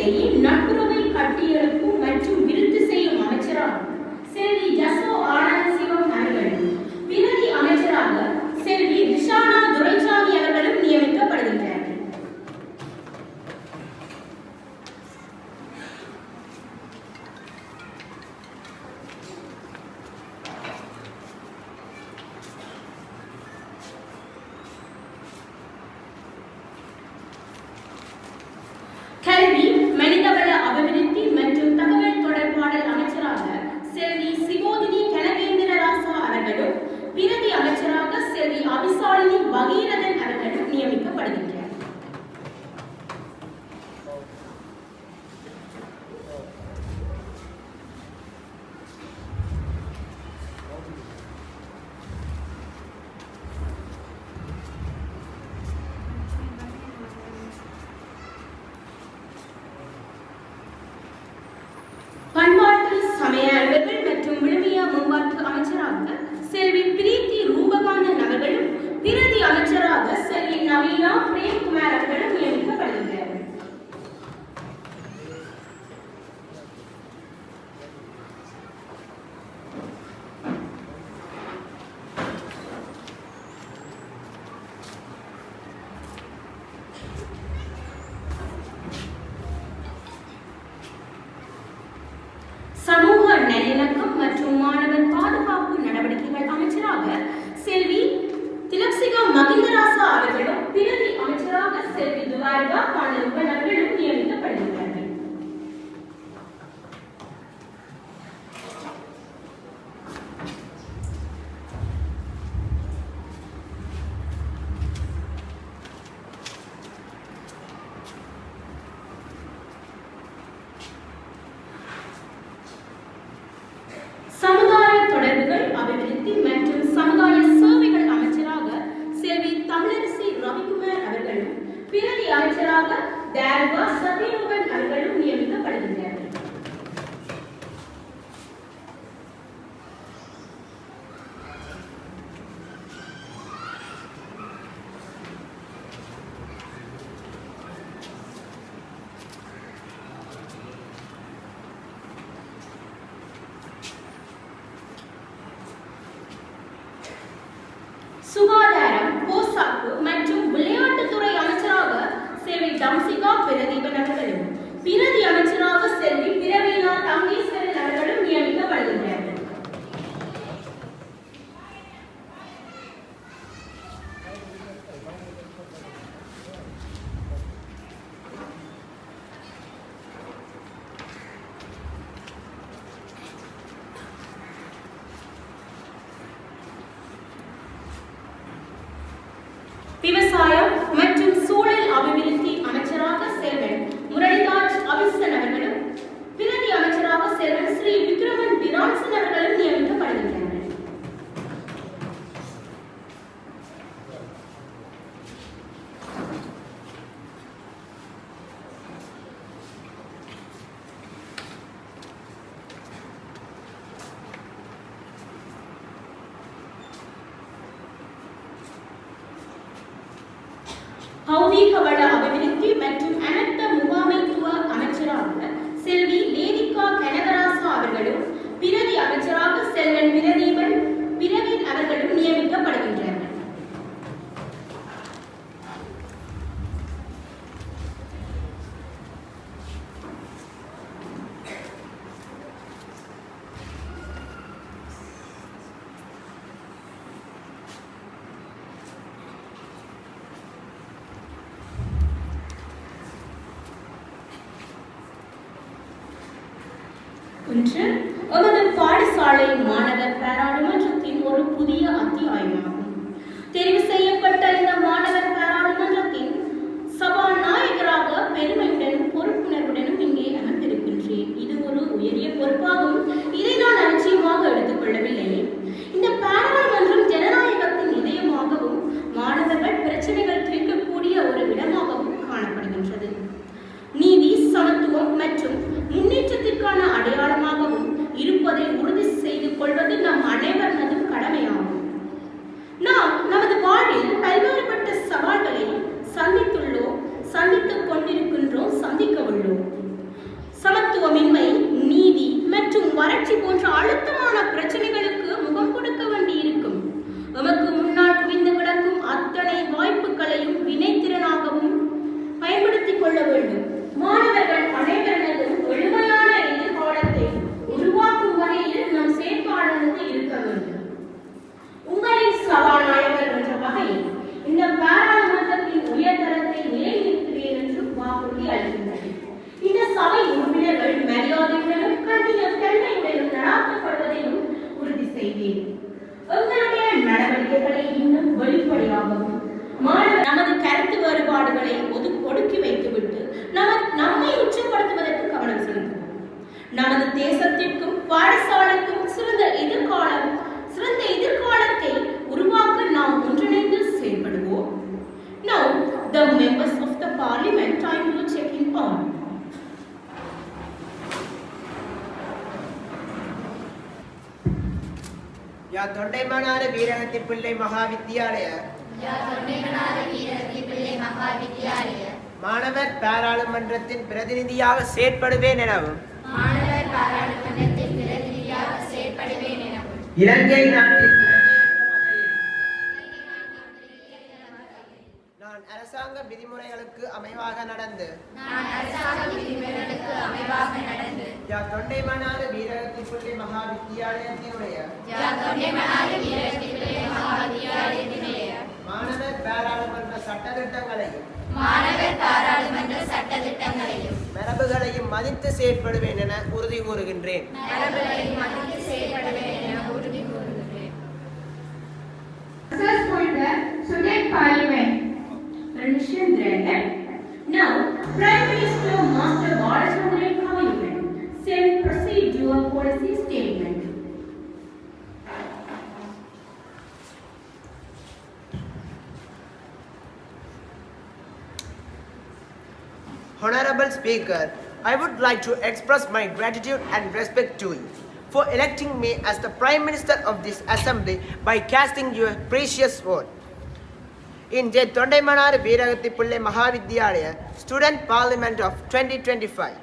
மக்களிடையே நட்புறவை கட்டியெழுப்பும் மற்றும் விருத்தி செய்யும் அமைச்சராக செல்வி ஜசோ ஆனந்த் சிவம் அவர்களும் பிரதி அமைச்சராக செல்வி ரிஷானா துரைசாமி அவர்களும் நியமிக்கப்படுகின்றனர். கல்வி, மனிதவள அபிவிருத்தி மற்றும் தகவல் தொடர்பாடல் அமைச்சராக செல்வி சிவோதினி கனகேந்திர ராசா அவர்களும் பிரதி அமைச்சராக செல்வி அபிசாலினி பகீரதன் அவர்களும் நியமிக்கப்படுகின்றனர். பண்பாட்டு சமய அலுவலர்கள் மற்றும் விழுமிய மேம்பாட்டு அமைச்சராக செல்வி பிரீத்தி ரூபகாந்தன் அவர்களும் பிரதி அமைச்சராக செல்வி நவீனா பிரேம்குமார் அவர்களும் நியமிக்கப்படுகின்றனர். சமூக நல்லிணக்கம் மற்றும் மாணவர் பாதுகாப்பு நடவடிக்கைகள் அமைச்சராக செல்வி திலக்சிகா மகிந்தராசா அவர்களும் பிரதி அமைச்சராக செல்வி துவாரகா பாண்டவன் அவர்களும் நியமிக்கப்படுகின்றனர். சமுதாய தொடர்புகள் அபிவிருத்தி மற்றும் சமுதாய சேவைகள் அமைச்சராக செல்வி தமிழரசி ரவிக்குமார் அவர்களும் பிரதி அமைச்சராக தேர்வா சத்யரூபன் அவர்களும் நியமிக்கப்படுகின்றனர். சுகாதாரம், போசாக்கு மற்றும் விளையாட்டுத்துறை அமைச்சராக செல்வி தம்சிகா பிரதீபன் அவர்களும் பிரதி அமைச்சராக செல்வி பிரவீனா தங்கேஸ்வரன் அவர்களும் நியமிக்கப்படுகின்றனர். விவசாயம் மற்றும் சூழல் அபிவிருத்தி அமைச்சராக செல்வன் முரளிதாஸ் அபிசன் அவர்களும் பிரதி அமைச்சராக செல்வன் ஸ்ரீ விக்ரமன் பிரான்சன் அவர்களும் நியமிக்கப்படுகின்றனர். பௌதீக வள அபிவிருத்தி மற்றும் அனர்த்த முகாமைத்துவ அமைச்சராக செல்வி லேதிகா கனகராசா அவர்களும் பிரதி அமைச்சராக செல்வன் பிரதீபன் பிரவீன் அவர்களும் நியமிக்கப்படுகின்றனர். ஒன்று, எமது பாடசாலை மாணவர் பாராளுமன்றத்தின் ஒரு புதிய அத்தியாயமாகும். தெரிவு செய்யப்பட்ட இந்த மாணவர் பாராளுமன்றத்தின் சபாநாயகராக பெருமையுடனும் பொறுப்புணர்வுடனும் இங்கே அமர்ந்திருக்கின்றேன். இது ஒரு உயரிய பொறுப்பாகும். இதை நான் அலட்சியமாக எடுத்துக் கொள்ளவில்லை. இந்த பாராளுமன்றம் ஜனநாயகத்தின் இதயமாகவும் மாணவர்கள் பிரச்சனைகள் தீர்க்கக்கூடிய ஒரு இடமாகவும் காணப்படுகின்றது. நீதி, சமத்துவம் மற்றும் முன்னேற்றத்திற்கான அடையாளமாகவும் இருப்பதை உறுதி செய்து கொள்வது நம் அனைவரதும் கடமையாகும். நாம் நமது வாழ்வில் பல்வேறுபட்ட வறட்சி போன்ற அழுத்தமான பிரச்சனைகளுக்கு முகம் கொடுக்க வேண்டியிருக்கும். நமக்கு முன்னால் குவிந்து கிடக்கும் அத்தனை வாய்ப்புகளையும் வினைத்திறனாகவும் பயன்படுத்திக் கொள்ள வேண்டும். மாணவர்கள் அனைவரதும் எளிமையான எதிர்காலத்தை உருவாக்கும் வகையில் நம் செயற்பாடானது இருக்க வேண்டும். உங்களின் சபாநாயகர் என்ற வகையில் இந்த பாராளுமன்றத்தின் உயர்தரத்தை நிலைநிறுத்துவேன் என்று வாக்குறுதி அளிக்கின்றனர். இந்த சபை உறுப்பினர்கள் மரியாதையுடனும் கண்ணியத்தன்மையுடனும் நடாத்தப்படுவதையும் உறுதி செய்வேன். எங்களுடைய நடவடிக்கைகளை இன்னும் வெளிப்படையாகவும் நமது கருத்து வேறுபாடுகளை ஒடுக்கி வைத்துவிட்டு நம்மை உச்சப்படுத்துவதற்கு கவனம் செலுத்துவோம். நமது தேசத்திற்கும் பாடசாலைக்கும் சிறந்த எதிர்காலத்தை உருவாக்க நாம் ஒன்றிணைந்து செயல்படுவோம். Now, the members of the parliament, time to check in on. யா தொண்டைமானாறு வீரகத்தி பிள்ளை மகாவித்தியாலய மாணவர் பாராளுமன்றத்தின் பிரதிநிதியாக செயற்படுவேன் எனவும் இலங்கை நாட்டில் நான் அரசாங்க விதிமுறைகளுக்கு அமைவாக நடந்து தொண்டைமானாறு வீரகத்தி பிள்ளை மகாவித்தியாலயத்தினுடைய மாணவர் பாராளுமன்ற சட்டத்திட்டங்களையும் மரபுகளையும் மதித்து செயற்படுவேன் என உறுதி கூறுகின்றேன். Now, Prime Minister Master Balachandran Kavayagan shall proceed to a policy statement. Honorable Speaker, I would like to express my gratitude and respect to you for electing me as the Prime Minister of this Assembly by casting your precious vote. In J. Tondaimanar Veeragathi Pillai Mahavidyalaya Student Parliament of 2025,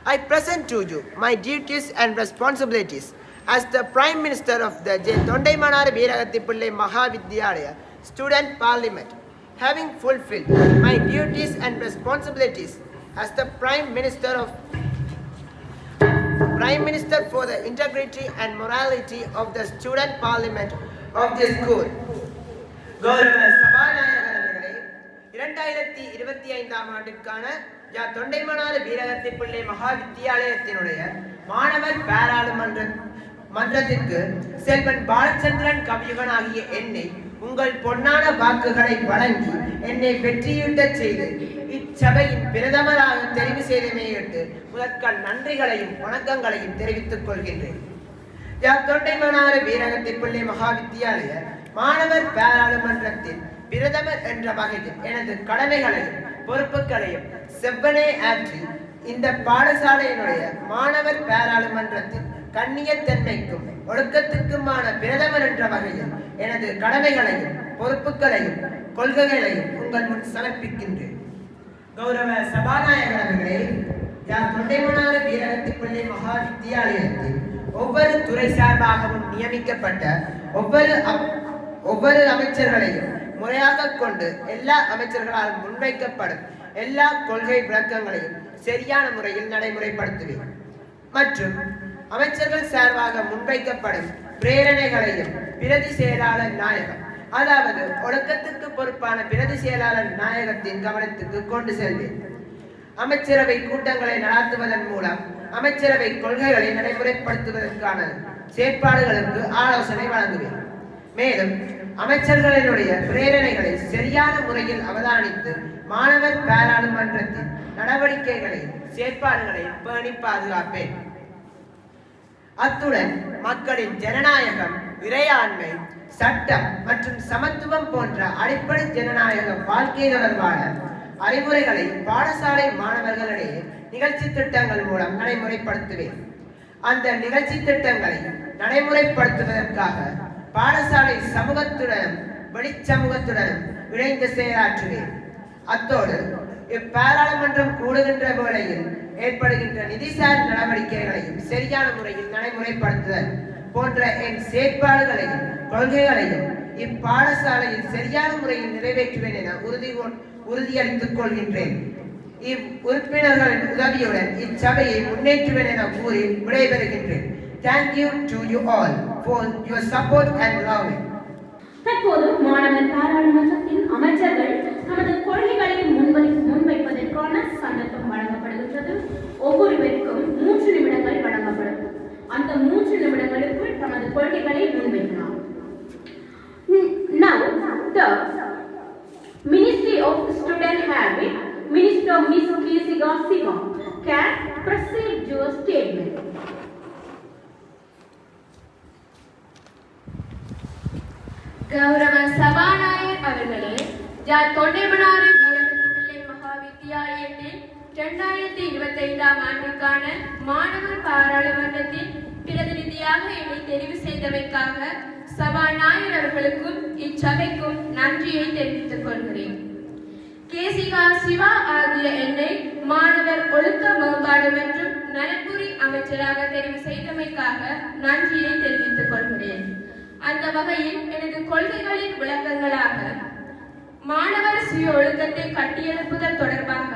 I present to you my duties and responsibilities as the Prime Minister of the J. Tondaimanar Veeragathi Pillai Mahavidyalaya Student Parliament. Having fulfilled my duties and responsibilities as the Prime Minister for the integrity and morality of the Student Parliament of this school. கௌரவ சபாநாயகர் அவர்களே, 2025ஆம் ஆண்டிற்கான யா தொண்டைமானாறு வீரகத்தி பிள்ளை மகாவித்தியாலயத்தினுடைய மாணவர் பாராளுமன்றத்திற்கு செல்வன் பாலச்சந்திரன் கவியுகன் ஆகிய என்னை உங்கள் பொன்னான வாக்குகளை வழங்கி என்னை வெற்றியூட்டச் செய்து இச்சபையின் பிரதமராக தெரிவு செய்தமையிட்டு முதற்கண் நன்றிகளையும் வணக்கங்களையும் தெரிவித்துக் கொள்கின்றேன். தொண்டைமானாறு வீரகத்தி பிள்ளை மகாவித்தியாலய மாணவர் பாராளுமன்றத்தின் பிரதமர் என்ற வகையில் எனது கடமைகளையும் பொறுப்புகளையும் செவ்வனே ஆற்றி இந்த பாடசாலையினுடைய மாணவர் பாராளுமன்றத்தின் கண்ணியத்தன்மைக்கும் ஒழுக்கத்துக்குமான பிரதமர் என்ற வகையில் எனது கடமைகளையும் பொறுப்புகளையும் கொள்கைகளையும் உங்கள் முன் சமர்ப்பிக்கின்றேன். கௌரவ சபாநாயகர் அவர்களே, தொண்டைமானாறு வீரகத்தி பிள்ளை மகாவித்தியாலயத்தில் ஒவ்வொரு துறை சார்பாகவும் நியமிக்கப்பட்ட ஒவ்வொரு அமைச்சர்களையும் முறையாக கொண்டு எல்லா அமைச்சர்களால் முன்வைக்கப்படும் எல்லா கொள்கை விளக்கங்களையும் சரியான முறையில் நடைமுறைப்படுத்துவேன் மற்றும் அமைச்சர்கள் சார்பாக முன்வைக்கப்படும் பிரேரணைகளையும் பிரதி செயலாளர் நாயகம், அதாவது ஒழுக்கத்திற்கு பொறுப்பான பிரதி செயலாளர் நாயகத்தின் கவனத்துக்கு கொண்டு செல்வேன். அமைச்சரவை கூட்டங்களை நடத்துவதன் மூலம் அமைச்சரவை கொள்கைகளை நடைமுறைப்படுத்துவதற்கான செயற்பாடுகளுக்கு ஆலோசனை வழங்குவேன். மேலும் அமைச்சர்களினுடைய பிரேரணைகளை சரியான முறையில் அவதானித்து மாணவர் பாராளுமன்றத்தின் நடவடிக்கைகளை செயற்பாடுகளை பேணி பாதுகாப்பேன். அத்துடன் மக்களின் ஜனநாயகம், இறையாண்மை, சட்டம் மற்றும் சமத்துவம் போன்ற அடிப்படை ஜனநாயக வாழ்க்கை தொடர்பான அறிவுரைகளை பாடசாலை மாணவர்களிடையே நிகழ்ச்சி திட்டங்கள் மூலம் நடைமுறைப்படுத்துவேன். அந்த நிகழ்ச்சி திட்டங்களை நடைமுறைப்படுத்துவதற்காக பாடசாலை சமூகத்துடனும் வெளிச்சமூகத்துடனும் இணைந்து செயலாற்றுவேன். அத்தோடு இப்பாராளுமன்றம் கூடுகின்ற வேளையில் ஏற்படுகின்ற நிதிசார் நடவடிக்கைகளையும் சரியான முறையில் நடைமுறைப்படுத்துதல் போன்ற என் செயற்பாடுகளையும் கொள்கைகளையும் இப்பாடசாலையில் சரியான முறையில் நிறைவேற்றுவேன் என உறுதியளித்துக் கொள்கின்றேன். உறுப்பினர்களின் உதவியுடன் இச்சபையை முன்னேற்றுவேன் என கூறி விடைபெறுகின்றேன். Thank you to you all for your support and love. தற்போது மாணவர் பாராளுமன்றத்தின் அமைச்சர்கள் தமது கொள்கைகளை முன்வைப்பதற்கான சந்தர்ப்பம் வழங்கப்படுகின்றது. ஒவ்வொருவருக்கும் 3 நிமிடங்கள் வழங்கப்படும். அந்த 3 நிமிடங்களுக்குள் தமது கொள்கைகளை முன்வைக்கலாம். Now the Ministry of Student Habit, Minister Miss Kesiga Siva can proceed your statement. கௌரவ சபாநாயகர் அவர்களே, தொண்டைமனாறு வீரகத்திப்பிள்ளை மகா வித்தியாலயத்தில் 2025ஆம் ஆண்டுக்கான மாணவர் பாராளுமன்றத்தின் பிரதிநிதியாக என்னை தெரிவு செய்தமைக்காக சபாநாயகர் அவர்களுக்கும் இச்சபைக்கும் நன்றியை தெரிவித்துக் கொள்கிறேன். கேசிகா சிவா ஆகிய என்னை மாணவர் ஒழுக்க மேம்பாடு மற்றும் நலன்புரி அமைச்சராக தெரிவு செய்தமைக்காக நன்றியை தெரிவித்துக் கொள்கிறேன். அந்த வகையில் எனது கொள்கைகளின் விளக்கங்களாக மாணவர் சுய ஒழுக்கத்தை கட்டியெழுப்புதல் தொடர்பாக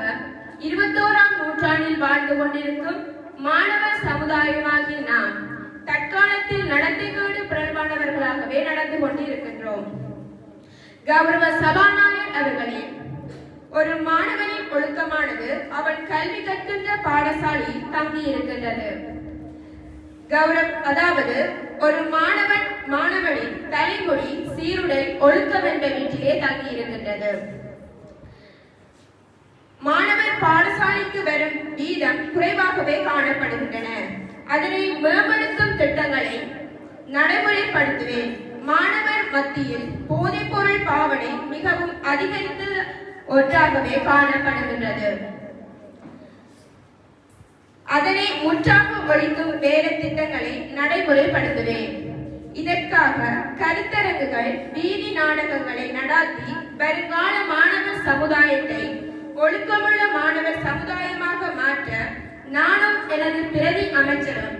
21ஆம் நூற்றாண்டில் வாழ்ந்து கொண்டிருக்கும் மாணவர் சமுதாயமாகிய நாம் தற்காலத்தில் நடத்தைகேடு பிறழ்வானவர்களாகவே நடந்து கொண்டிருக்கின்றோம். கௌரவ சபாநாயகர் அவர்களே, ஒரு மாணவனின் ஒழுக்கமானது அவன் கல்வி கற்கின்ற பாடசாலையில் தங்கி இருக்கின்றது. அதாவது ஒரு மாணவனின் தலைமொழி சீருடை ஒழுக்கம் என்பவற்றிலே தங்கி இருக்கின்றது. மாணவர் பாடசாலைக்கு வரும் வீதம் குறைவாகவே காணப்படுகின்றன. அதனை மேம்படுத்தும் திட்டங்களை நடைமுறைப்படுத்துவேன். மாணவர் மத்தியில் போதைப் பொருள் பாவனை மிகவும் அதிகரித்து ஒன்றாகவே காணப்படுகின்றது. அதனை முற்றாக ஒழிக்கும் வேலை திட்டங்களை நடைமுறைப்படுத்துவேன். இதற்காக கருத்தரங்குகள், வீதி நாடகங்களை நடாத்தி வருங்கால மாணவர் சமுதாயத்தை ஒழுக்கமுள்ள மாணவர் சமுதாயமாக மாற்ற நானும் எனது பிரதி அமைச்சரும்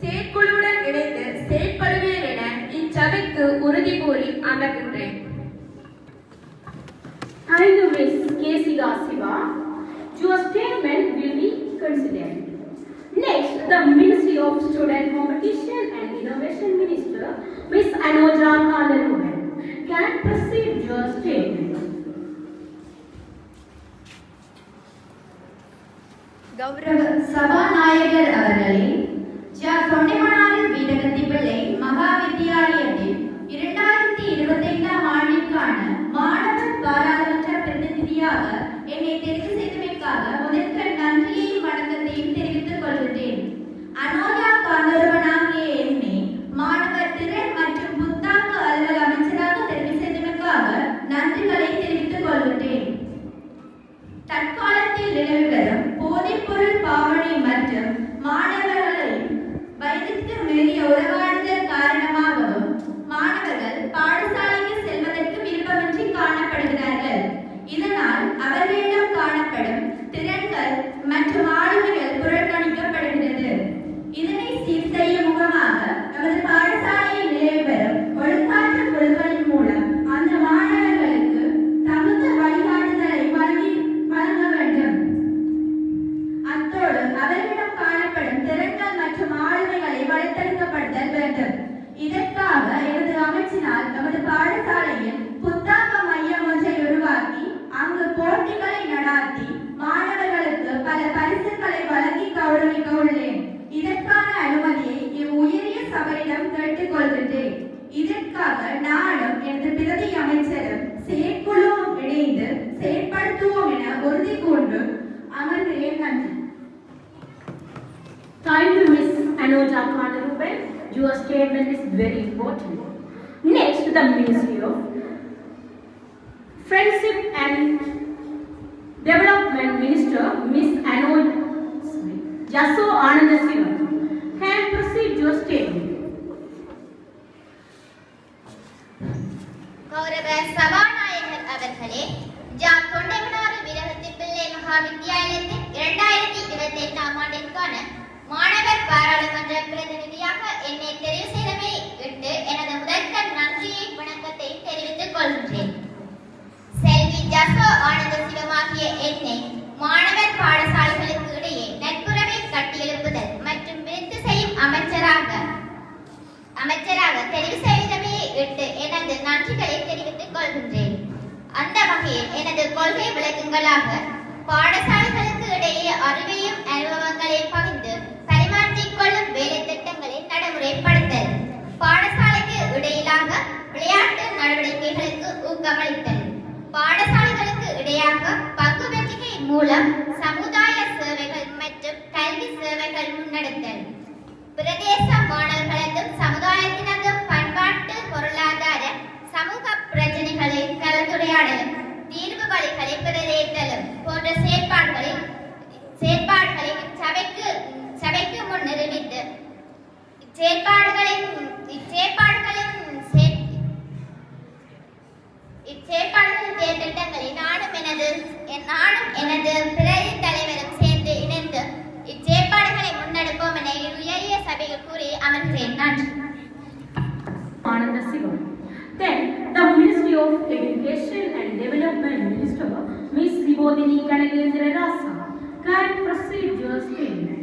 செயற்குழுவுடன் இணைந்து செயற்படுவேன் என இச்சபைக்கு உறுதி கூறி அமர்கின்றேன். Thank you, Miss Kesiga Siva. Your statement will be considered. Next, the Ministry of Student Competition and Innovation Minister, Miss Anoja Kalaruben, can proceed your statement. கௌரவ சபாநாயகர் அவர்களே, தொண்டைமனாறு வீரகத்திப்பிள்ளை மகா வித்தியாலயத்தில் 2025ஆம் ஆண்டிற்கான மாணவர் பாராளுமன்ற பிரதிநிதியாக என்னை தெரிவு செய்தமைக்காக முதற்கண் நன்றியையும் வணக்கத்தையும் தெரிவித்துக் கொள்கிறேன். அனோஜா காந்தருவனாகிய என்னை மாணவர் திறன் மற்றும் புத்தாக்க அலுவலக அமைச்சராக தெரிவு செய்தமைக்காக நன்றிகளை தெரிவித்துக் கொள்கிறேன். தற்காலத்தில் நிலவி வரும் போதைப் பொருள் பாவனை மற்றும் மாணவர்களின் வயதிற்கு மீறிய உறவாடுதல் காரணமாகவும் மாணவர்கள் பாடசாலைக்கு செல்வதற்கு விருப்பமின்றி காணப்படுகிறார்கள். இதனால் அவர்களிடம் காணப்படும் திறன்கள் மற்றும் ஆளுமைகள் புறக்கணிக்கப்படுகிறது. இதனை சீர் செய்யும் முகமாக நமது பாடசாலையில் நிலவி வரும் ஒழுக்காற்று குழுக்களின் மூலம் அந்த மாணவர்களுக்கு தகுந்த வழிகாட்டுதலை வழங்க வேண்டும். அத்தோடு அவர்களிடம் காணப்படும் திறன்கள் மற்றும் ஆளுமைகளை வளர்த்தெடுக்கப்படுதல் வேண்டும். இதற்காக எனது அமைச்சினால் நமது பாடசாலையில் புத்தாக்க மையம் ஒன்றை உருவாக்கி அங்கு போட்டிகளை நடாத்தி மாணவர்களுக்கு பல பரிசுகளை வழங்கி கௌரவிக்க உள்ளேன். இதற்கான அனுமதியை இவ்வுயரிய சபையிடம் கேட்டுக்கொள்கின்றேன். இதற்காக நானும் எனது பிரதி அமைச்சரும் செயற்குழுவும் இணைந்து செயற்படுத்துவோம் என உறுதி கூர்ந்து அமர்கிறேன். நன்றி. Thank you, Miss Anoja Kalaruben. Your statement is very important. Next, the Ministry of Friendship and Development Minister, Miss Jaso Anandasiva, can proceed your statement. கௌரவ சபாநாயகர் அவர்களே, தொண்டைமனாறு வீரகத்திப்பிள்ளை மகா வித்தியாலயத்தின் 2025ஆம் ஆண்டிற்கான மாணவர் பாராளுமன்ற பிரதிநிதியாக என்னை தெரிவு செய்தமை இட்டு எனது முதற்கண் நன்றியை வணக்கத்தை தெரிவித்துக் கொள்கின்றேன். செல்வி ஜசோ ஆனந்த சிவமாகிய என்னை மாணவர் பாடசாலைகளுக்கு இடையே நட்புறவை கட்டியெழுப்புதல் மற்றும் விருத்து செய்யும் அமைச்சராக தெரிவு செய்தமையை இட்டு எனது நன்றிகளை தெரிவித்துக் கொள்கின்றேன். அந்த வகையில் எனது கொள்கை விளக்கங்களாக பாடசாலைகளுக்கு இடையே அறிவையும் அனுபவங்களையும் பகிர்ந்து பரிமாற்றிக் கொள்ளும் வேலை திட்டங்களை நடைமுறைப்படுத்தல், பாடசாலைக்கு இடையிலாக விளையாட்டு நடவடிக்கைகளுக்கு ஊக்கமளித்தல், பாடசாலைகளுக்கு இடையாக பங்கு பெற்றிகை மூலம் சமுதாய சேவைகள் மற்றும் கல்வி சேவைகள் முன்னெடுத்தல், பிரதேச மாணவர்களதும் சமுதாயத்தினதும் பண்பாட்டு பொருளாதார சமூக பிரச்சனைகளை கலந்துரையாடலும் தீர்வு வழிகளை பிரதியேற்றலும் போன்ற செயற்பாடுகளை சபைக்கு முன் நிரூபித்து இச்செயற்பாடுகளின் திட்டங்களை நானும் எனது பிரதி தலைவரும் சேர்ந்து இணைந்து இச்செயற்பாடுகளை முன்னெடுப்போம் என உயரிய சபையில் கூறி அமர்கிறேன். நன்றி. Ananda Sivam. Then the Ministry of Education and Development Minister Ms. Sibodini Kanagendra Rasa can proceed your statement.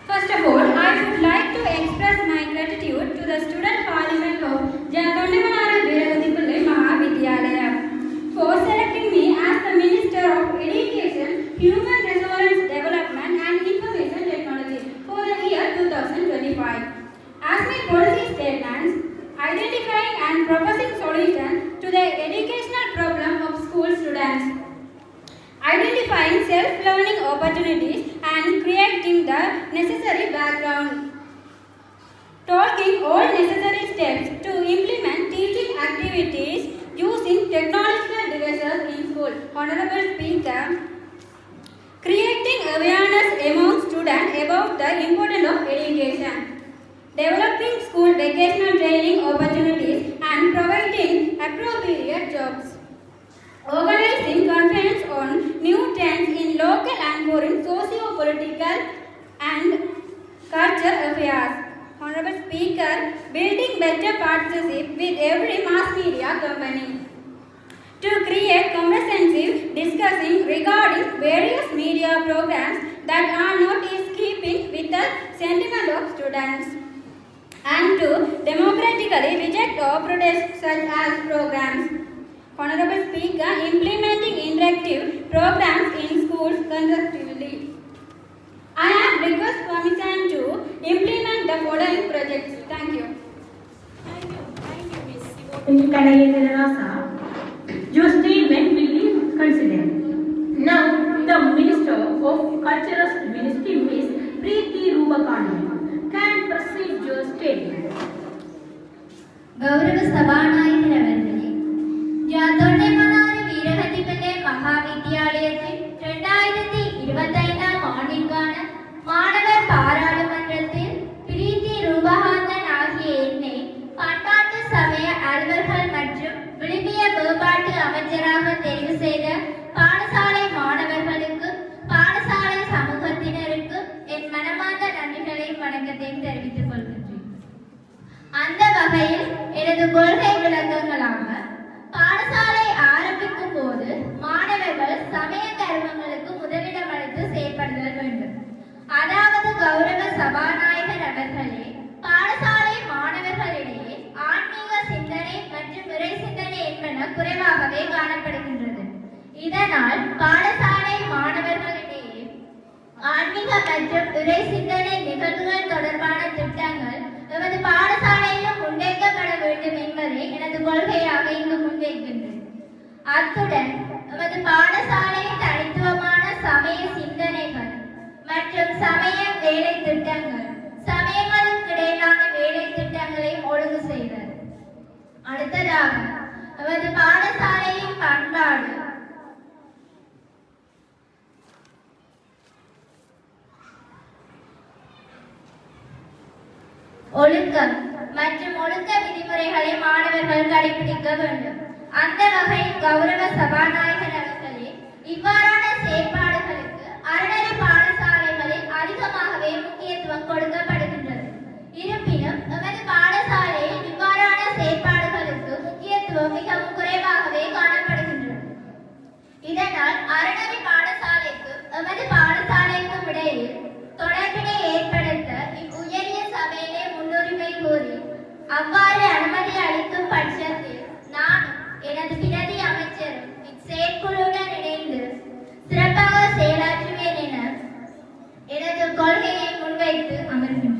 First of all, I would like to express my gratitude to the Student Parliament of Jantondemanara Veeravathippillai Mahavidyalaya for selecting me as the Minister of Education, Human Resource Development and Information Technology for the year 2025. As my policy statements, identifying and proposing solutions to the educational problem of school students, identifying self-learning opportunities and creating the necessary background, taking all necessary steps to implement teaching activities using technological devices in school. Honorable Speaker, creating awareness among students about the importance of education, developing school vocational training opportunities and providing appropriate jobs, organizing conference on new trends in local and foreign socio-political and cultural affairs. Honorable Speaker, building better partnership with every mass media company to create comprehensive discussing regarding various media programs that are not in keeping with the sentiment of students, and to democratically reject or protest such as programs. Honorable Speaker, implementing interactive programs in schools constructively. I have request permission to implement the following projects. Thank you. Thank you, Ms. Sibodini Kanagendra Rasa. Your statement will be considered. Now, the Minister of Cultural Ministry, Ms. Preeti Rubakani, can proceed your statement. கௌரவ சபாநாயகர் அவர்களே, ஜாதொண்டைமனாறு வீரகதிப்பிள்ளை மகாவித்தியாலயத்தின் 2025ஆம் ஆண்டிற்கான மாணவர் பாராளுமன்றத்தில் பிரீத்தி ரூபகாந்தன் ஆகிய என்னை பண்பாட்டு சமய அலுவலர்கள் மற்றும் விழுமிய மேம்பாட்டு அமைச்சராக தெரிவு செய்த பாடசாலை மாணவர்களுக்கு, பாடசாலை சமூகத்தினருக்கு என் மனமார்ந்த நன்றிகளையும் வணக்கத்தையும் தெரிவித்துக் கொள்கின்றேன். அந்த வகையில் எனது கொள்கை விளக்கங்களாக பாடசாலை ஆரம்பிக்கும் போது மாணவர்கள் சமய கர்மங்களுக்கு முதலிடம் அளித்து செயற்படுதல் வேண்டும். அதாவது கௌரவ சபாநாயகர் அவர்களே, பாடசாலை மாணவர்களிடையே ஆன்மீக சிந்தனை மற்றும் இறை சிந்தனை என்பன குறைவாகவே காணப்படுகின்றது. இதனால் பாடசாலை மாணவர்களிடையே ஆன்மீக மற்றும் இறை சிந்தனை நிகழ்வுகள் தொடர்பான திட்டங்கள் எமது பாடசாலையிலும் முன்வைக்கப்பட வேண்டும் என்பதை எனது கொள்கையாக இங்கு முன்வைக்கின்றேன். அத்துடன் எமது பாடசாலையின் தனித்துவமான சமய சிந்தனைகள் மற்றும் சமய வேலை திட்டங்கள், சமயங்களுக்கு இடையிலான வேலை திட்டங்களை ஒழுங்கு செய்தல். அடுத்ததாக எமது பாடசாலையின் பண்பாடு, ஒழுக்கம் மற்றும் ஒழுக்க விதிமுறைகளை மாணவர்கள் கடைபிடிக்க வேண்டும். அந்த வகையில் கௌரவ சபாநாயகர் அவர்களே, இவ்வாறான செயற்பாடுகளுக்கு அறநெறி பாடசாலைகளில் அதிகமாகவே முக்கியத்துவம் கொடுக்கப்படுகின்றது. இருப்பினும் எமது பாடசாலையில் இவ்வாறான செயற்பாடுகளுக்கு முக்கியத்துவம் மிகவும் குறைவாகவே காணப்படுகின்றது. இதனால் அறநெறி பாடசாலைக்கும் எமது பாடசாலைக்கும் இடையில் தொடர்பினை ஏற்படுத்த இவ்வுயரிய சபையிலே முன்னுரிமை கோரி அவ்வாறு அனுமதி அளிக்கும் பட்சத்தில் நானும் எனது பிரதி அமைச்சரும் இச்செயற்குழுவுடன் இணைந்து சிறப்பாக செயலாற்றுவேன் என எனது கொள்கையை முன்வைத்து அமர்கின்றேன்.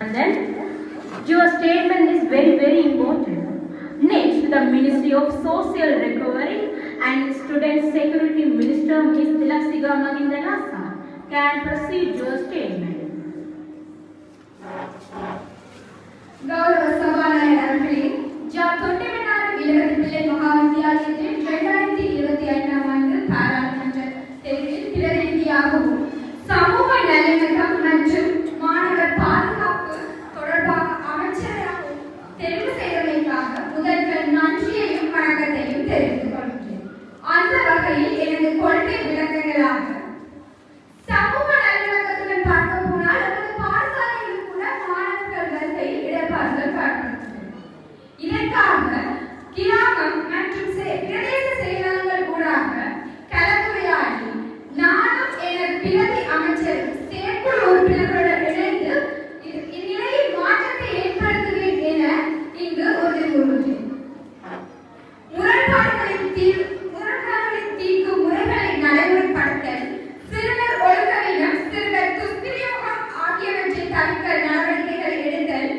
And then, your statement is very, very important. Next, the Ministry of Social Recovery and Student Security Minister Ms. Tilaksiga Magindanasa can proceed your statement. கௌரவ சபாநாயகர் அவர்களே, தொண்டைமன்னாறு வீரகதி பிள்ளை மகாவித்தியாலயத்தில் 2025ஆம் ஆண்டு பாராளுமன்ற தேர்தலில் பிரதிநிதியாகவும் சமூக நல்லிணக்கம் மற்றும் மாணவர் பாதுகாப்பு தொடர்பாக அமைச்சராகவும் தெரிவு செய்தமைக்காக முதற்கண் நன்றியையும் வணக்கத்தையும் தெரிவித்துக் கொள்கிறேன். அந்த வகையில் எனது கொள்கை விளக்கங்களாக சமூக நல்லிணக்கத்துடன் பார்க்க போனால் நமது பாடசாலையில் கூட மாணவர்கள் வருகையில் இடர்பாடுகள் காணப்படுகிறது. இதற்காக கிராமம் மற்றும் பிரதேச செயலாளர்கள் ஊடாக கலந்துரையாடி நானும் எனது பிரதி அமைச்சர் செயற்குழு உறுப்பினர்களுடன் இணைந்து இந்நிலையில் மாற்றத்தை ஏற்படுத்துவேன் என இங்கு உறுதிமொழிகிறேன். முரண்பாடுகளின் தீர்க்கும் முறைகளை நடைமுறைப்படுத்தல், சிறுவர் ஒழுக்கவினம், சிறுவர் துஷ்பிரயோகம் ஆகியவற்றை தவிர்க்க நடவடிக்கைகளை எடுத்தல்,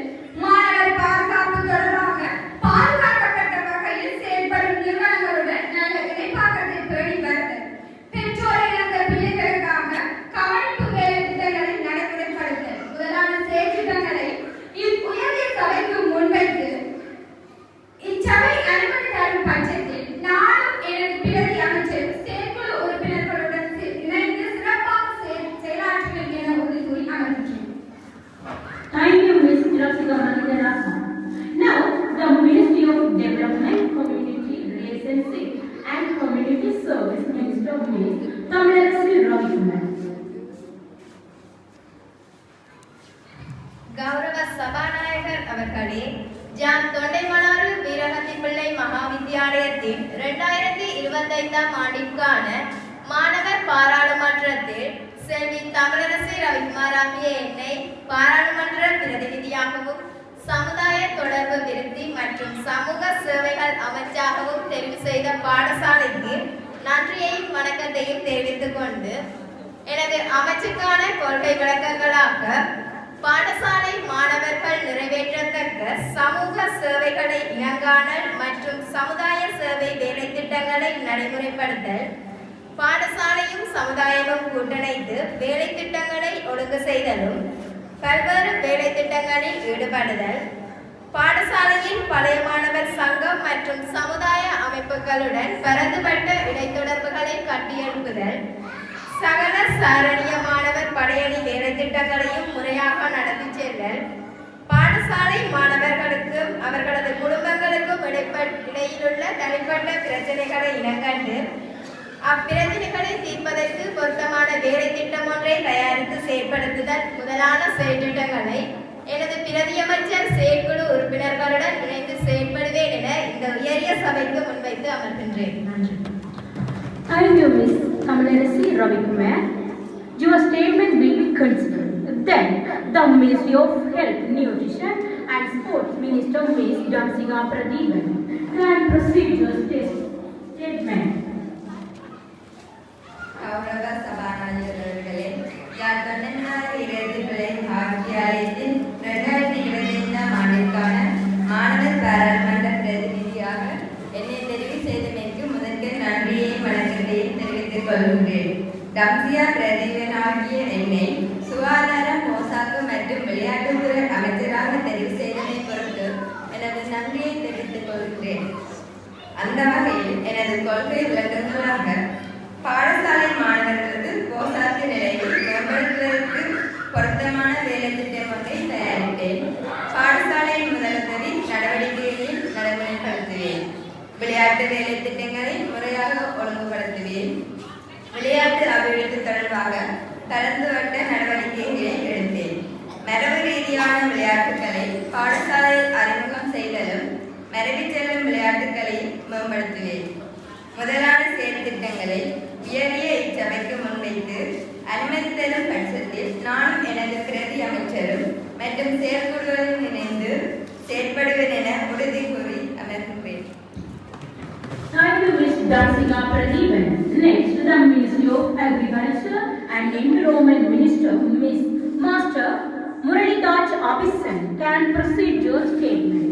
மாணவர் பாதுகாப்பு தொடர்பாக பாதுகாக்கப்பட்ட வகையில் செயல்படும் நிறுவனங்களுடன் நல்ல இணைப்பாக்கத்தை பேணி வருதல், பெற்றோர் இழந்த பிள்ளைகளுக்காக கவனிப்பு வேலை திட்டங்களை நடைமுறைப்படுத்தல் முதலான செயற்திட்டங்களை இவ்வுயரிய சபைக்கு முன்வைத்து இச்சபை அனுமதி தரும் பட்சத்தில் நானும் எனது பிரதி அமைச்சர் செயற்குழு உறுப்பினர்களுடன் இணைந்து சிறப்பாக செயலாற்றுவேன் என உறுதிமொழி அமர்கின்றேன். Thank you, Ms. Tilaksiga Magindanasa. Now, the Ministry of Development, Community Relationship and Community Service Minister Ms. Tamilarisi Ravikumar. கௌரவ சபாநாயகர் அவர்களே, தொண்டைமன்னாறு வீரகதி பிள்ளை மகாவித்தியாலயத்தின் 2025ஆம் ஆண்டிற்கான மாணவர் பாராளுமன்றத்தில் செல்வி தமிழரசி ரவிக்குமார் ஆகிய என்னை பாராளுமன்ற பிரதிநிதியாகவும் சமுதாய தொடர்பு விருத்தி மற்றும் சமூக சேவைகள் அமைச்சாகவும் தெரிவு செய்த பாடசாலைக்கு நன்றியையும் வணக்கத்தையும் தெரிவித்துக் கொண்டு எனது அமைச்சுக்கான கொள்கை விளக்கங்களாக பாடசாலை மாணவர்கள் நிறைவேற்றத்தக்க சமூக சேவைகளை இனங்காணல் மற்றும் சமுதாய சேவை வேலை திட்டங்களை நடைமுறைப்படுத்தல், பாடசாலையும் சமுதாயமும் கூட்டணைத்து வேலை திட்டங்களை ஒழுங்கு செய்தலும், பல்வேறு வேலை திட்டங்களில் ஈடுபடுதல், பாடசாலையில் பழைய மாணவர் சங்கம் மற்றும் சமுதாய அமைப்புகளுடன் பரந்துபட்ட இடைத்தொடர்புகளை கட்டியெழுப்புதல், சகல சாரணிய மாணவர் படையணி வேலை திட்டங்களையும் முறையாக நடத்தி செல்லல், பாடசாலை மாணவர்களுக்கும் அவர்களது குடும்பங்களுக்கும் இடையிலுள்ள தனிப்பட்ட பிரச்சனைகளை இனங்கண்டு அப்பிரச்சனைகளை தீர்ப்பதற்கு பொருத்தமான வேலை திட்டம் ஒன்றை தயாரித்து செயற்படுத்துதல் முதலான செயற்திட்டங்களை எனது பிரதியமைச்சர் செயற்குழு உறுப்பினர்களுடன் இணைந்து செயற்படுவேன் என இந்த உயரிய சபைக்கு முன்வைத்து அமர்கின்றேன். நன்றி. Thank you, Ms. Tamilarisi Ravikumar. Your statement will be considered. Then, the Ministry of Health, Nutrition and Sports Minister Ms. Damsiga Pradeepan can proceed your statement. கௌரவ சபாநாயகர்களே, தொண்டைமன்னாறு வீரகதி பிள்ளை மகாவித்தியாலயத்தின் 2025ஆம் ஆண்டிற்கான மாணவர் பாராளுமன்ற பிரதிநிதியாக என்னை தெரிவு செய்தமைக்கு முதற்கு நன்றியையும் வணக்கத்தையும் தெரிவித்துக் கொள்கின்றேன். டம்சியா பிரதீபனாகிய என்னை சுகாதாரம், போசாக்கு மற்றும் விளையாட்டுத்துறை அமைச்சராக தெரிவு செய்ததை பொறுத்து எனது நன்றியை தெரிவித்துக் கொள்கிறேன். அந்த வகையில் எனது கொள்கை விளக்கங்களாக பாடசாலை மாணவர்களுக்கு போசாக்கு நிலையில் மேம்படுத்துவதற்கு பொருத்தமான வேலை திட்டம் ஒன்றை தயாரித்தேன். பாடசாலை முதலுதவி நடவடிக்கைகளில் விளையாட்டு வேலை திட்டங்களை முறையாக ஒழுங்குபடுத்துவேன். விளையாட்டு அபிவிருத்தி தொடர்பாக கலந்துவட்ட நடவடிக்கைகளை எடுத்தேன். மரபு ரீதியான விளையாட்டுகளை பாடசாலையில் அறிமுகம் செய்தலும் மரபி செல்லும் விளையாட்டுகளை மேம்படுத்துவேன். முதலான செயற்திட்டங்களை உயரிய இச்சபைக்கு முன்வைத்து அனுமதி தரும் பட்சத்தில் நானும் எனது பிரதி அமைச்சரும் மற்றும் செயற்குழுவுடன் இணைந்து செயற்படுவேன் என உறுதி கூறி அமர்த்துவேன். Thank you, Ms. Dansika Pradeepan. Next, the Ministry of Agriculture and Environment Minister, Ms. Master Muralidhar Abhisan, can proceed your statement.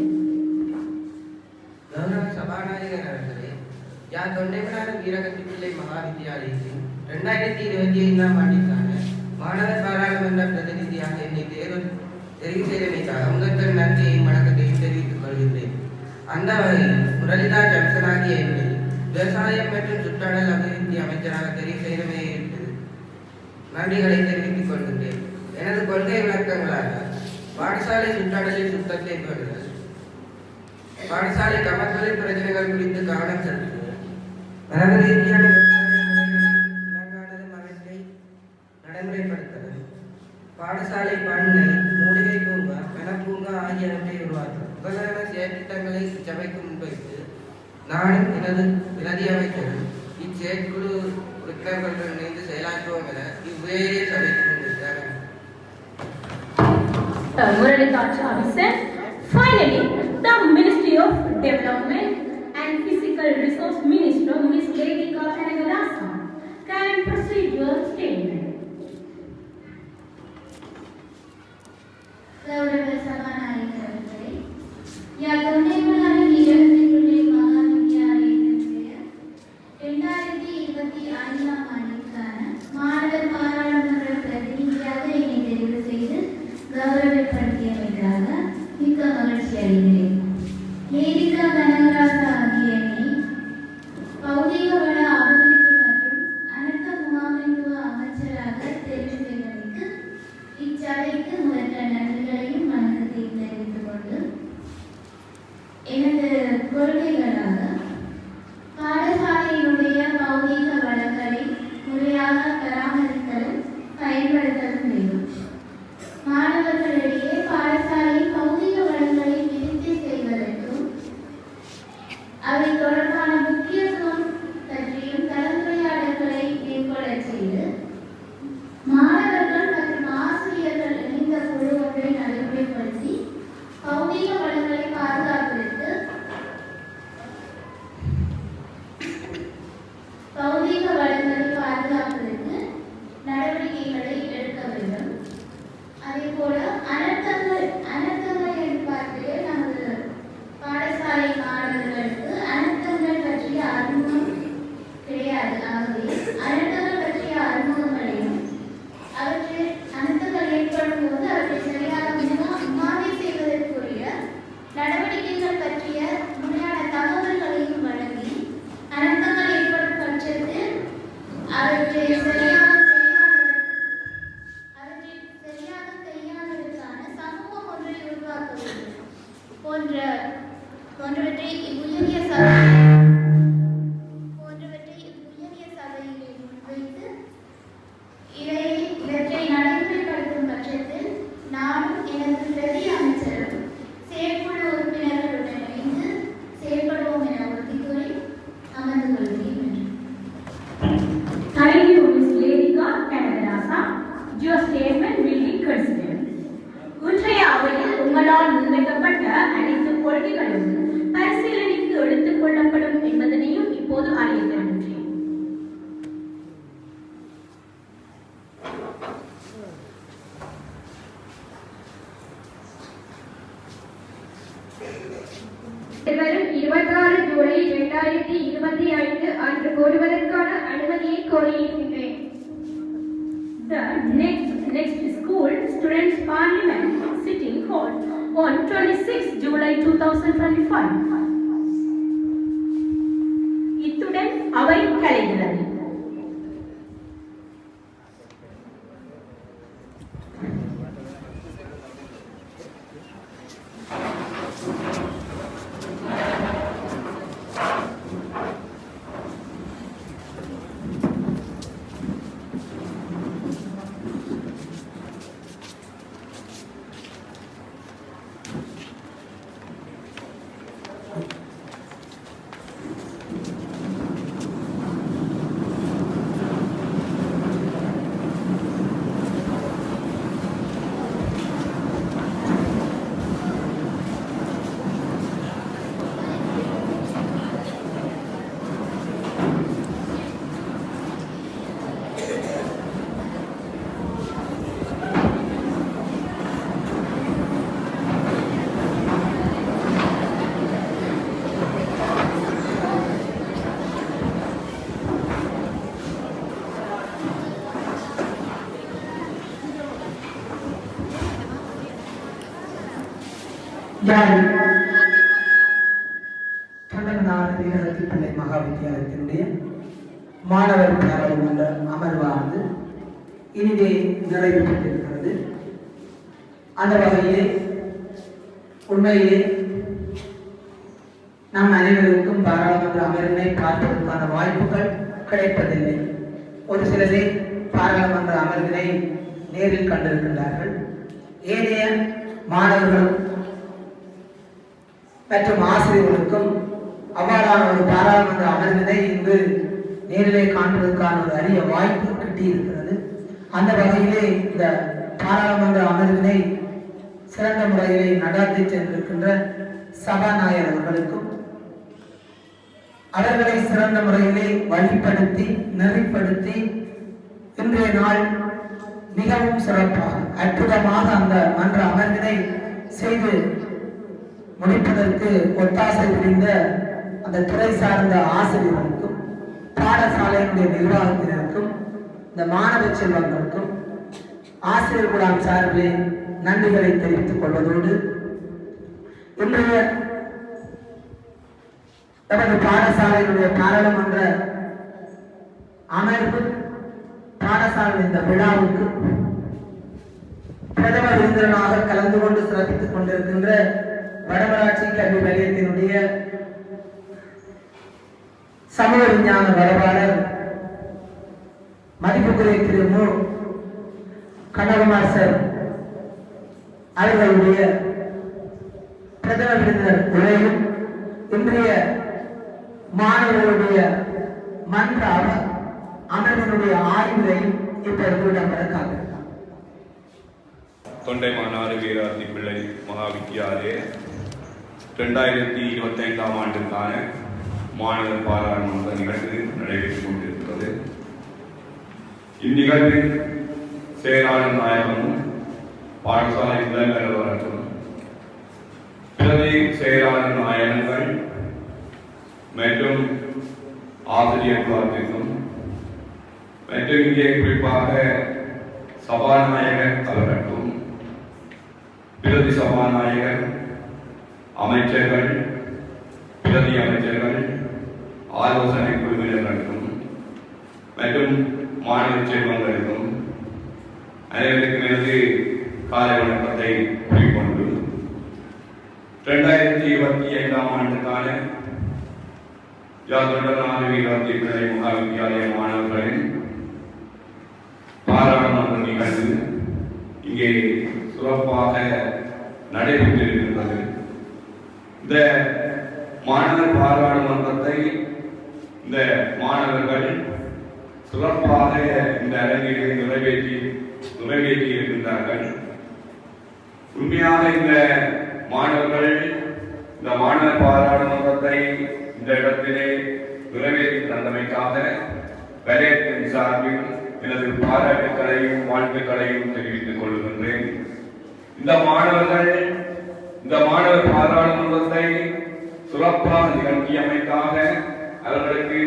கௌரவ சபாநாயகர் அவர்களே, யாழ் தொண்டைமனார் வீரகத்தி பிள்ளை மகாவித்தியாலயத்தில் 2025 ஆண்டிற்கான மாணவர் பாராளுமன்ற பிரதிநிதியாக என்னை தெரிவு செய்தமைக்காக உங்களுக்கு நன்றியையும் வணக்கத்தையும் தெரிவித்துக் கொள்கின்றேன். அந்த வகையில் முரளிதார் ஜம்சனாகிய என்னை விவசாயம் மற்றும் சுற்றாடல் அபிவிருத்தி அமைச்சராக தெரிவு செய்தமையிட்டு நன்றிகளை தெரிவித்துக் கொள்கின்றேன். எனது கொள்கை விளக்கங்களாக பாடசாலை சுற்றாடலில் சுத்தத்தை பெறுதல், பாடசாலை கமர்த்தொழில் பிரச்சனைகள் குறித்து கவனம் செலுத்துதல், மரபு ரீதியான அவற்றை நடைமுறைப்படுத்துதல், பாடசாலை பண்ணை, மூலிகை பூங்கா, வனப்பூங்கா ஆகியவற்றை உருவாக்குதல் முதலான செயற்திட்டங்களை இச்சபைக்கு முன்வைத்து நானும் எனது பிரதி அமைச்சரும் இச்செயற்குழு உறுப்பினர்களுடன் இணைந்து செயலாற்றுவோம் என இவ்வேறிய சபைக்கு முன்வைத்தார். Muralidhar Abhisan. Finally, the Ministry of Development and Physical Resource Minister, Ms. Ledika Kanagadasa, can proceed your statement. கௌரவ சபாநாயகர் அவர்களே, யாழ் தொண்டைமனார் வீரகத்தி பிள்ளை மகாவித்தியாலயத்தினுடைய 2025 ஆண்டிற்கான மாணவர் பாராளுமன்ற பிரதிநிதியாக என்னை தெரிவு செய்து கௌரவப்படுத்தியமைக்காக மிக்க மகிழ்ச்சி அடைகிறேன். லேடிகா கனகராசா ஆகிய என்னை பௌதிக வள அபிவிருத்தி மற்றும் அனர்த்த முகாமைத்துவ அமைச்சராக தெரிவு செய்தமைக்கு இச்சபைக்கு முதற்க நன்றிகளையும் வணக்கத்தையும் தெரிவித்துக் கொண்டு எனது கொள்கைகளாக பாடசாலையினுடைய பௌதிக வளங்களை முறையாக பராமரித்தலும் பயன்படுத்தலும் வேண்டும். மாணவர்களிடையே பாடசாலை பௌதிக வளங்களை விருத்தி செய்வதற்கும் அவை தொடர்பான முக்கியத்துவம் பற்றியும் கலந்துரையாடல்களை மேற்கொள்ளச் செய்து மாணவர்கள் மற்றும் ஆசிரியர்கள் இணைந்த குழு ஒன்றை நடைமுறைப்படுத்தி பௌதிக வளங்களை பாதுகாப்பதற்கு நடவடிக்கைகளை எடுக்க வேண்டும். அதே போல அனர்த்தங்கள் என்று பார்த்து நமது பாடசாலை மாணவர்களுக்கு அனர்த்தங்கள் பற்றிய அறிமுகம் கிடையாது. ஆகவே அனர்த்தங்கள் பற்றிய அறிமுகங்களையும் அனர்த்தங்கள் ஏற்படும் போது அவற்றை சரியாக முகாமை செய்வதற்குரிய நடவடிக்கைகள் பற்றிய முறையான தகவல்களையும் வழங்கி அனர்த்தங்கள் ஏற்படும் பட்சத்தில் அவற்றை சரியாக கையாளுவதற்கான சமூகம் ஒன்றை உருவாக்க வேண்டும் போன்றவற்றை உயரிய சபையிலே முன்வைத்து இவற்றை நடைமுறைப்படுத்தும் பட்சத்தில் நானும் எனது பிரதி அமைச்சரும் செயற்குழு உறுப்பினர்களுடன் இணைந்து செயல்படுவோம் என உறுதி கூறி அமர்ந்து கொள்கிறேன். Thank you, Ms. Ledika Kanagadasa. Your statement will be considered. இன்றைய அவையில் உங்களால் முன்வைக்கப்பட்ட அனைத்து கொள்கைகளும் பரிசீலனைக்கு எடுத்துக் கொள்ளப்படும் என்பதனையும் இப்போது அறிய தருகின்றேன். வரும் 26 ஜூலை 2025 அன்று கூடுவதற்கான அனுமதியை கோரியிருக்கின்றேன். The next school students parliament sitting held on 26 July 2025. இத்துடன் அவை கலைகிறது. யாழ் தொண்டமனார் வீரகத்தி பிள்ளை மகாவித்தியாலயத்தினுடைய மாணவர் பாராளுமன்ற அமர்வானது இனிதே நிறைவு பெற்றிருக்கிறது. அந்த வகையிலே உண்மையிலே நம் அனைவருக்கும் பாராளுமன்ற அமர்வினை பார்ப்பதற்கான வாய்ப்புகள் கிடைப்பதில்லை. ஒரு சிலரே பாராளுமன்ற அமர்வினை நேரில் கண்டிருக்கின்றார்கள். ஏனைய மாணவர்களும் மற்றும் ஆசிரியர்களுக்கும் அவ்வாறான ஒரு பாராளுமன்ற அமர்வினை இன்று நேரிலே காண்பதற்கான ஒரு அரிய வாய்ப்பு கிட்டியிருக்கிறது. அந்த வகையிலே இந்த பாராளுமன்ற அமர்வினை சிறந்த முறையிலே நடத்தி சென்றிருக்கின்ற சபாநாயகர் அவர்களுக்கும் அவர்களை சிறந்த முறையிலே வழிப்படுத்தி நெறிப்படுத்தி இன்றைய நாள் மிகவும் சிறப்பாக அற்புதமாக அந்த மன்ற அமர்வினை செய்து முடிப்பதற்கு ஒத்தாசை புரிந்த அந்த துறை சார்ந்த ஆசிரியர்களுக்கும் பாடசாலையினுடைய நிர்வாகத்தினருக்கும் இந்த மாணவ செல்வங்களுக்கும் ஆசிரியர் குழாம் சார்பிலே நன்றிகளை தெரிவித்துக் கொள்வதோடு இன்றைய நமது பாடசாலையினுடைய பாராளுமன்ற அமர்வு பாடசாலை இந்த விழாவுக்கு பிரதம விருந்தினராக கலந்து கொண்டு சிறப்பித்துக் கொண்டிருக்கின்ற வடமராட்சி கல்வி நிலையத்தினுடைய சமூக விஞ்ஞான வரவாளர் மதிப்புக்குரிய திரு மு கனககுமார் சார் அவர்களுடைய பிரதம விருந்தினர் உரையும் இன்றைய மாணவர்களுடைய மன்ற அமர்வினுடைய ஆய்வுரையும் இப்பொழுது இடம்பெற தொண்டைமானாறு வீராதி பிள்ளை மகாவித்தியாலய 2025 ஆண்டுக்கான மாணவர் பாராளுமன்ற நிகழ்வு நடைபெற்றுக் கொண்டிருக்கிறது. இந்நிகழ்வில் செயலாளர் நாயகமும் பாடசாலை முதல்வர்களும் பிரதி செயலாளர் நாயகங்கள் மற்றும் ஆசிரியர் குழுவிற்கும் மற்றும் இங்கே குறிப்பாக சபாநாயகர் அவர்களுக்கும் பிரதி சபாநாயகர் அமைச்சர்கள் பிரதி அமைச்சர்கள் ஆலோசனை குழுவினர்களுக்கும் மற்றும் மாணவ செல்வங்களுக்கும் அனைவருக்கும் எனது காலை வணக்கத்தை கூறிக்கொண்டு 2025 ஆண்டுக்கான தொண்டமனார் வீராதி பிள்ளை மகாவித்தியாலய மாணவர்களின் பாராளுமன்ற நிகழ்வு இங்கே சிறப்பாக நடைபெற்றிருக்கின்றது. இந்த மாணவர் பாராளுமன்றத்தை இந்த மாணவர்கள் சிறப்பாக இந்த அரங்கிலே நிறைவேற்றி இருக்கின்றார்கள். உண்மையாக இந்த மாணவர்கள் இந்த மாணவர் பாராளுமன்றத்தை இந்த இடத்திலே நிறைவேற்றி தந்தமைக்காக வலயத்தின் சார்பில் எனது பாராட்டுக்களையும் வாழ்த்துக்களையும் தெரிவித்துக் கொள்கின்றேன். இந்த மாணவர் பாராளுமன்றத்தை சிறப்பாக நிகழ்த்தியமைக்காக அவர்களுக்கு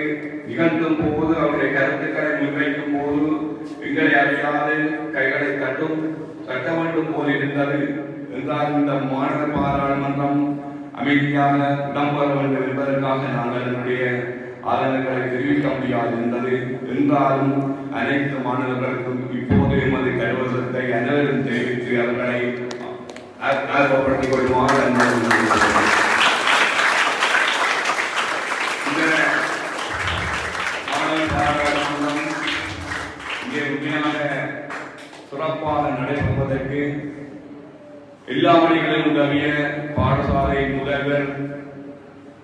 நிகழ்த்தும் போது அவருடைய கருத்துக்களை முன்வைக்கும் போது எங்களை அறியாது கைகளை தட்ட வேண்டும் போல் இருந்தது. என்றால் இந்த மாணவர் பாராளுமன்றம் அமைதியாக இடம்பெற வேண்டும் என்பதற்காக நாங்கள் என்னுடைய ஆதரவுகளை தெரிவிக்க முடியாது இருந்தது. என்றாலும் அனைத்து மாணவர்களுக்கும் இப்போது எமது கருவசத்தை அனைவரும் தெரிவித்து அவர்களை ஆர்வப்படுத்திக் கொள்ளுமாறு இங்கே உண்மையாக சிறப்பாக நடைபெறுவதற்கு எல்லா வழிகளிலும் உதவிய பாடசாலை முதல்வர்,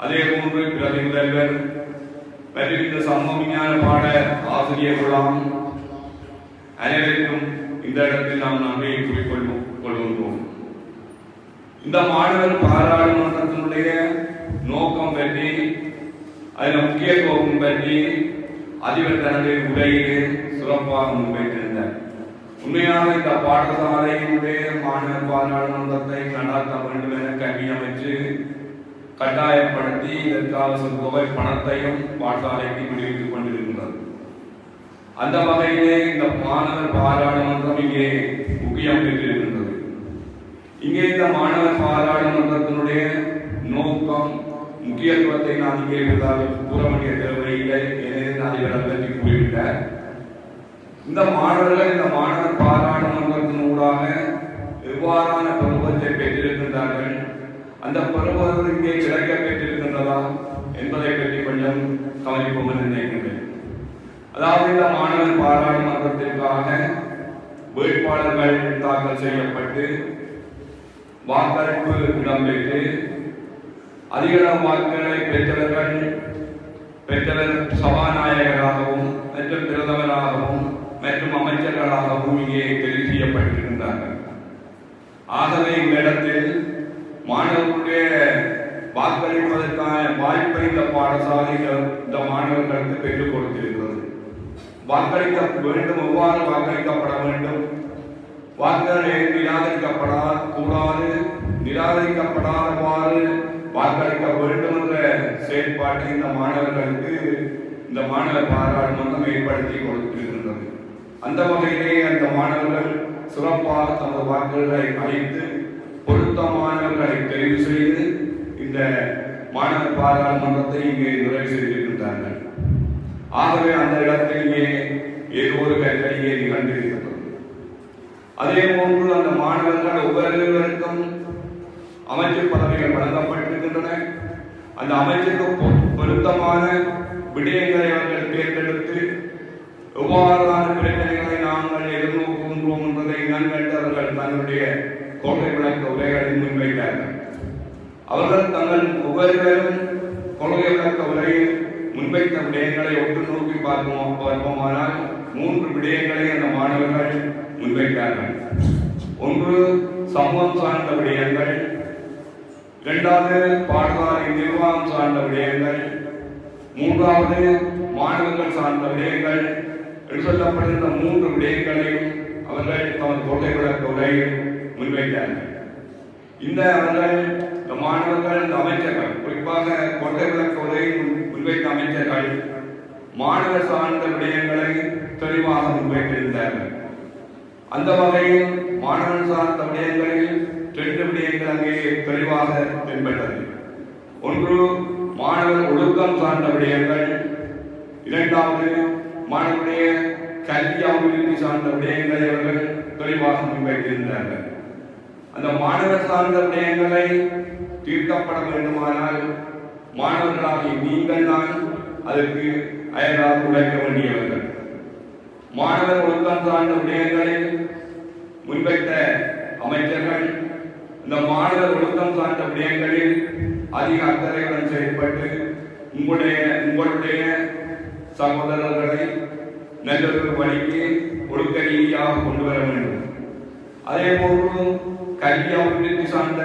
அதே போன்று பிரதி முதல்வர் மற்றும் இந்த சமூக விஞ்ஞான பாட ஆசிரியர் குழாம் அனைவருக்கும் இந்த இடத்தில் நாம் நன்றியை கூறிக்கொள்கின்றோம். இந்த மாணவர் பாராளுமன்றத்தினுடைய நோக்கம் பற்றி அதில் முக்கியத்துவம் பற்றி அதிபர் தனது உரையிலே சிறப்பாக முன்வைத்திருந்தார். உண்மையாக இந்த பாடசாலையினுடைய மாணவர் பாராளுமன்றத்தை நடாத்த வேண்டும் என கல்வி அமைச்சு கட்டாயப்படுத்தி இதற்காக தொகை பணத்தையும் பாடசாலைக்கு விடுவித்துக் கொண்டிருக்கின்றது. அந்த வகையிலே இந்த மாணவர் பாராளுமன்றம் இங்கே முக்கியம் பெற்றிருக்கின்றது. இங்கே இந்த மாணவர் பாராளுமன்றத்தினுடைய நோக்கம் முக்கியத்துவத்தை நான் இங்கே கூற வேண்டிய தேவையில்லை. எனவே நான் இவரை பற்றி கூறிவிட்டார். இந்த மாணவர்கள் இந்த மாணவர் பாராளுமன்றத்தினூடாக எவ்வாறான பருவத்தை பெற்றிருக்கின்றார்கள், அந்த பருவம் இங்கே கிடைக்க பெற்றிருக்கின்றதா என்பதை பற்றி கொஞ்சம் கவனிப்போம் என்று நினைக்கின்றேன். அதாவது இந்த மாணவர் பாராளுமன்றத்திற்காக வேட்பாளர்கள் தாக்கல் செய்யப்பட்டு வாக்களிப்பு இடம்பெற்று அதிகளவு வாக்குகளை பெற்றவர் சபாநாயகராகவும் மற்றும் பிரதமராகவும் மற்றும் அமைச்சர்களாகவும் இங்கே தெரிவு செய்யப்பட்டிருக்கின்றார்கள். ஆகவே இந்த இடத்தில் மாணவர்களுடைய வாக்களிப்பதற்கான வாய்ப்பை இந்த பாடசாலைகள் இந்த மாணவர்களுக்கு பெற்றுக் கொடுத்திருக்கிறது. வாக்களிக்க வேண்டும், எவ்வாறு வாக்களிக்கப்பட வேண்டும், வாக்குகளை நிராகரிக்கப்படக்கூடாது, நிராகரிக்கப்படாதவாறு வாக்களிக்க வேண்டும் என்ற செயல்பாட்டை இந்த மாணவர்களுக்கு இந்த மாணவர் பாராளுமன்றம் ஏற்படுத்தி கொடுத்திருக்கின்றது. அந்த வகையிலே அந்த மாணவர்கள் சிறப்பாக தமது வாக்குகளை அளித்து பொருத்தமானவர்களை தெரிவு செய்து இந்த மாணவர் பாராளுமன்றத்தை இங்கே நிறைவு செய்திருக்கின்றார்கள். ஆகவே அந்த இடத்திலேயே ஏதோ ஒரு கல்வியை நிகழ்ந்திருக்கிறது. அதே போன்று அந்த மாணவர்கள் ஒவ்வொருவருக்கும் அமைச்சர் பதவிகள் வழங்கப்பட்டிருக்கின்றன. அந்த அமைச்சருக்கு பொருத்தமான விடயங்களை அவர்கள் தேர்ந்தெடுத்து எவ்வாறான பிரச்சனைகளை நாங்கள் எதிர்நோக்குகின்றோம் என்பதை நன்கண்டு அவர்கள் தங்களுடைய கொள்கை விளக்க உரைகளை முன்வைத்தார்கள். அவர்கள் தங்கள் ஒவ்வொருவரும் கொள்கை விளக்க உரையில் முன்வைத்த விடயங்களை ஒட்டு நோக்கி பார்ப்போமானால் 3 விடயங்களை அந்த மாணவர்கள் முன்வைத்தார்கள். ஒன்று சமூகம் சார்ந்த விடயங்கள், இரண்டாவது பாடசாலை நிர்வாகம் சார்ந்த விடயங்கள், மூன்றாவது மாணவர்கள் சார்ந்த விடயங்கள் என்று சொல்லப்படுகின்ற 3 விடயங்களையும் அவர்கள் தமது கொள்கை விளக்க உரையில் முன்வைத்தார்கள். இந்த மாணவர்கள் இந்த அமைச்சர்கள், குறிப்பாக கொள்கை விளக்க உரையில் முன்வைத்த அமைச்சர்கள் மாணவர் சார்ந்த விடயங்களை தெளிவாக முன்வைத்திருந்தார்கள். அந்த வகையில் மாணவர் சார்ந்த விடயங்களில் 2 விடயங்கள் அங்கே தெளிவாக தென்பட்டது. ஒன்று மாணவர் ஒழுக்கம் சார்ந்த விடயங்கள், இரண்டாவது மாணவருடைய கல்வி அபிவிருத்தி சார்ந்த விடயங்களை அவர்கள் தெளிவாக முன்வைத்திருந்தார்கள். அந்த மாணவர் சார்ந்த விடயங்களை தீர்க்கப்பட வேண்டுமானால் மாணவர்களாகிய நீங்கள் தான் அதற்கு அயராக உழைக்க வேண்டியவர்கள். மாணவர் ஒழுக்கம் சார்ந்த விடயங்களை முன்வைத்த அமைச்சர்கள் இந்த மாணவர் ஒழுக்கம் சார்ந்த விடயங்களில் அதிக அக்கறையுடன் செயல்பட்டு உங்களுடைய சகோதரர்களை நல்லொரு வழிக்கு ஒழுக்க ரீதியாக கொண்டு வர வேண்டும். அதே போன்று கல்வி அபிவிருத்தி சார்ந்த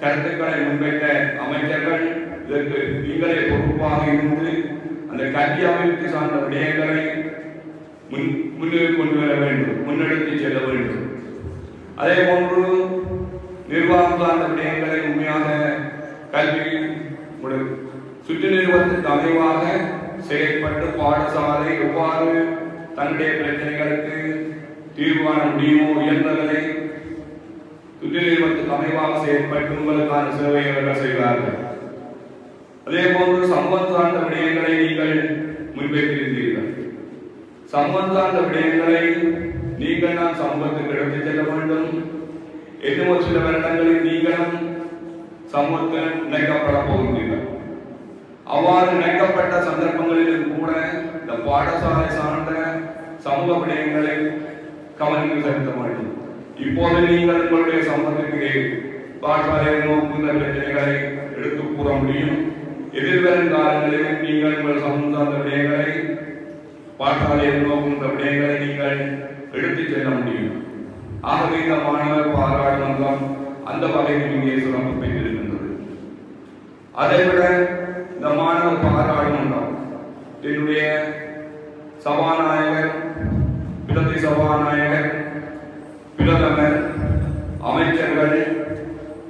கருத்துக்களை முன்வைத்த அமைச்சர்கள் இதற்கு நீங்களே பொறுப்பாக இருந்து அந்த கல்வி அபிவிருத்தி சார்ந்த விடயங்களை முன்னுக்கு கொண்டு வர வேண்டும், முன்னெடுத்து செல்ல வேண்டும். அதே போன்று நிர்வாகம் சார்ந்த விடயங்களை உண்மையாக கல்வி சுற்று நிறுவனத்திற்கு அமைவாக செயல்பட்டு பாடசாலை எவ்வாறு தன்னுடைய பிரச்சனைகளுக்கு தீர்வு காண முடியுமோ இயன்றதை சுற்று நிறுவனத்துக்கு அமைவாக செயல்பட்டு உங்களுக்கான சேவையை அவர்கள் செய்வார்கள். அதே போன்று சம்பவம் சார்ந்த விடயங்களை நீங்கள் முன்வைத்திருந்தீர்கள். சம்பவம் சார்ந்த விடயங்களை நீங்கள் தான் சமூகத்துக்கு எடுத்துச் செல்ல வேண்டும். இன்னும் ஒரு சில வருடங்களில் நீங்களும் சமூகத்தில் இணைக்கப்பட போகின்றீர்கள். அவ்வாறு இணைக்கப்பட்ட சந்தர்ப்பங்களிலும் கூட இந்த பாடசாலை சார்ந்த சமூக விடயங்களை கவனம் செலுத்த வேண்டும். இப்போது நீங்கள் உங்களுடைய சமூகத்துக்கு பாடசாலையை நோக்குகின்ற பிரச்சனைகளை எடுத்து கூற முடியும். எதிர்வரும் காலங்களில் நீங்கள் உங்கள் சமூக சார்ந்த விடயங்களை பாடசாலையை நோக்குகின்ற விடயங்களை நீங்கள் எடுத்துச் செல்ல முடியும். ஆகவே இந்த மாணவர் பாராளுமன்றம் அந்த வகையில் இங்கே சிறப்பு பெற்றிருக்கின்றது. அதைவிட இந்த மாணவர் பாராளுமன்றம் என்னுடைய சபாநாயகர், பிரதி சபாநாயகர், பிரதமர், அமைச்சர்கள்,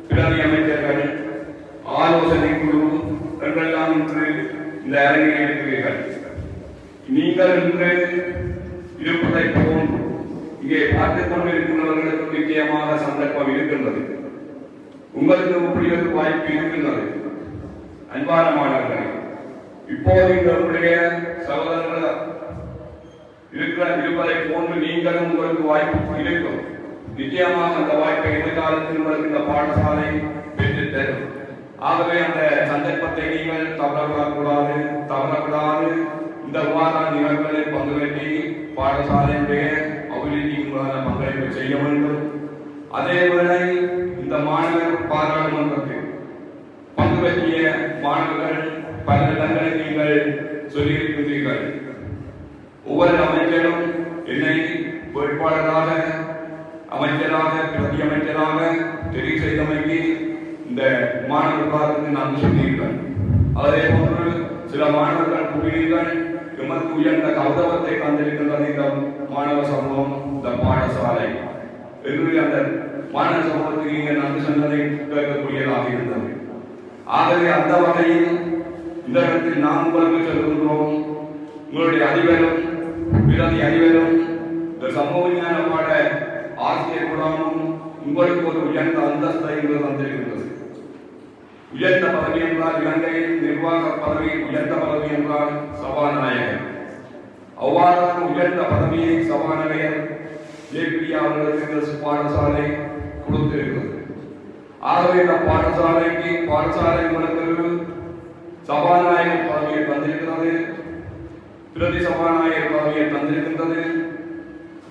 பிரதி அமைச்சர்கள், ஆலோசனை குழு என்றெல்லாம் இன்று இந்த அரங்கில் இருக்கிறீர்கள். நீங்கள் இன்று இருப்பதை போன்று இங்கே பார்த்துக் கொண்டிருக்கிறவர்களுக்கு நிச்சயமாக சந்தர்ப்பம் இருக்கின்றது. உங்களுக்கு இப்படி ஒரு வாய்ப்பு இருக்கின்றது. அன்பான மாணவர்களே, இப்போது உங்களுடைய சகோதரர்கள் இருப்பதை போன்று நீங்களும் உங்களுக்கு வாய்ப்பு இருக்கும். நிச்சயமாக அந்த வாய்ப்பை எதிர்காலத்தில் உங்களுக்கு இந்த பாடசாலை பெற்றுத் தரும். ஆகவே அந்த சந்தர்ப்பத்தை நீங்கள் தவறக்கூடாது. இந்த விவாத நிகழ்வுகளில் பங்கு பெற்றி பாடசாலையுடைய அபிவிருத்திக்கான பங்களிப்பை செய்ய வேண்டும். அதேவேளை இந்த மாணவர் பாராளுமன்றத்தில் பங்கு பெற்றிய மாணவர்கள் பல இடங்களில் நீங்கள் சொல்லியிருக்கின்றீர்கள். ஒவ்வொரு அமைச்சரும் என்னை வேட்பாளராக, அமைச்சராக, பிரதி அமைச்சராக தெரிவு செய்தமைக்கு இந்த மாணவர்களுக்கு நான் சொன்னீர்கள். அதே போன்று சில மாணவர்கள் கூறினீர்கள், எமக்கு உயர்ந்த கௌரவத்தை தந்திருக்கின்றது இந்த மாணவ சமூகம், இந்த பாடசாலை என்று அந்த மாணவ சமூகத்துக்கு நீங்கள் நன்றி சொன்னதை கேட்கக்கூடியதாக இருந்தது. ஆகவே அந்த வகையில் இந்த இடத்தில் நாம் உங்களுக்கு சொல்கின்றோம், உங்களுடைய அதிபரும் பிரதி அதிபரும் இந்த சமூக விஞ்ஞான பாட ஆசிரியர் குழாமும் உங்களுக்கு ஒரு உயர்ந்த அந்தஸ்தை தந்திருக்கின்றது. உயர்ந்த பதவி என்றால் இலங்கையில் நிர்வாக பதவி உயர்ந்த பதவி என்றால் சபாநாயகர். அவ்வாறான உயர்ந்த பதவியை சபாநாயகர் ஜேபி அவர்களுக்கு பாடசாலை கொடுத்திருக்கிறது. ஆகவே இந்த பாடசாலை உங்களுக்கு சபாநாயகர் பதவியை தந்திருக்கிறது, பிரதி சபாநாயகர் பதவியை தந்திருக்கின்றது,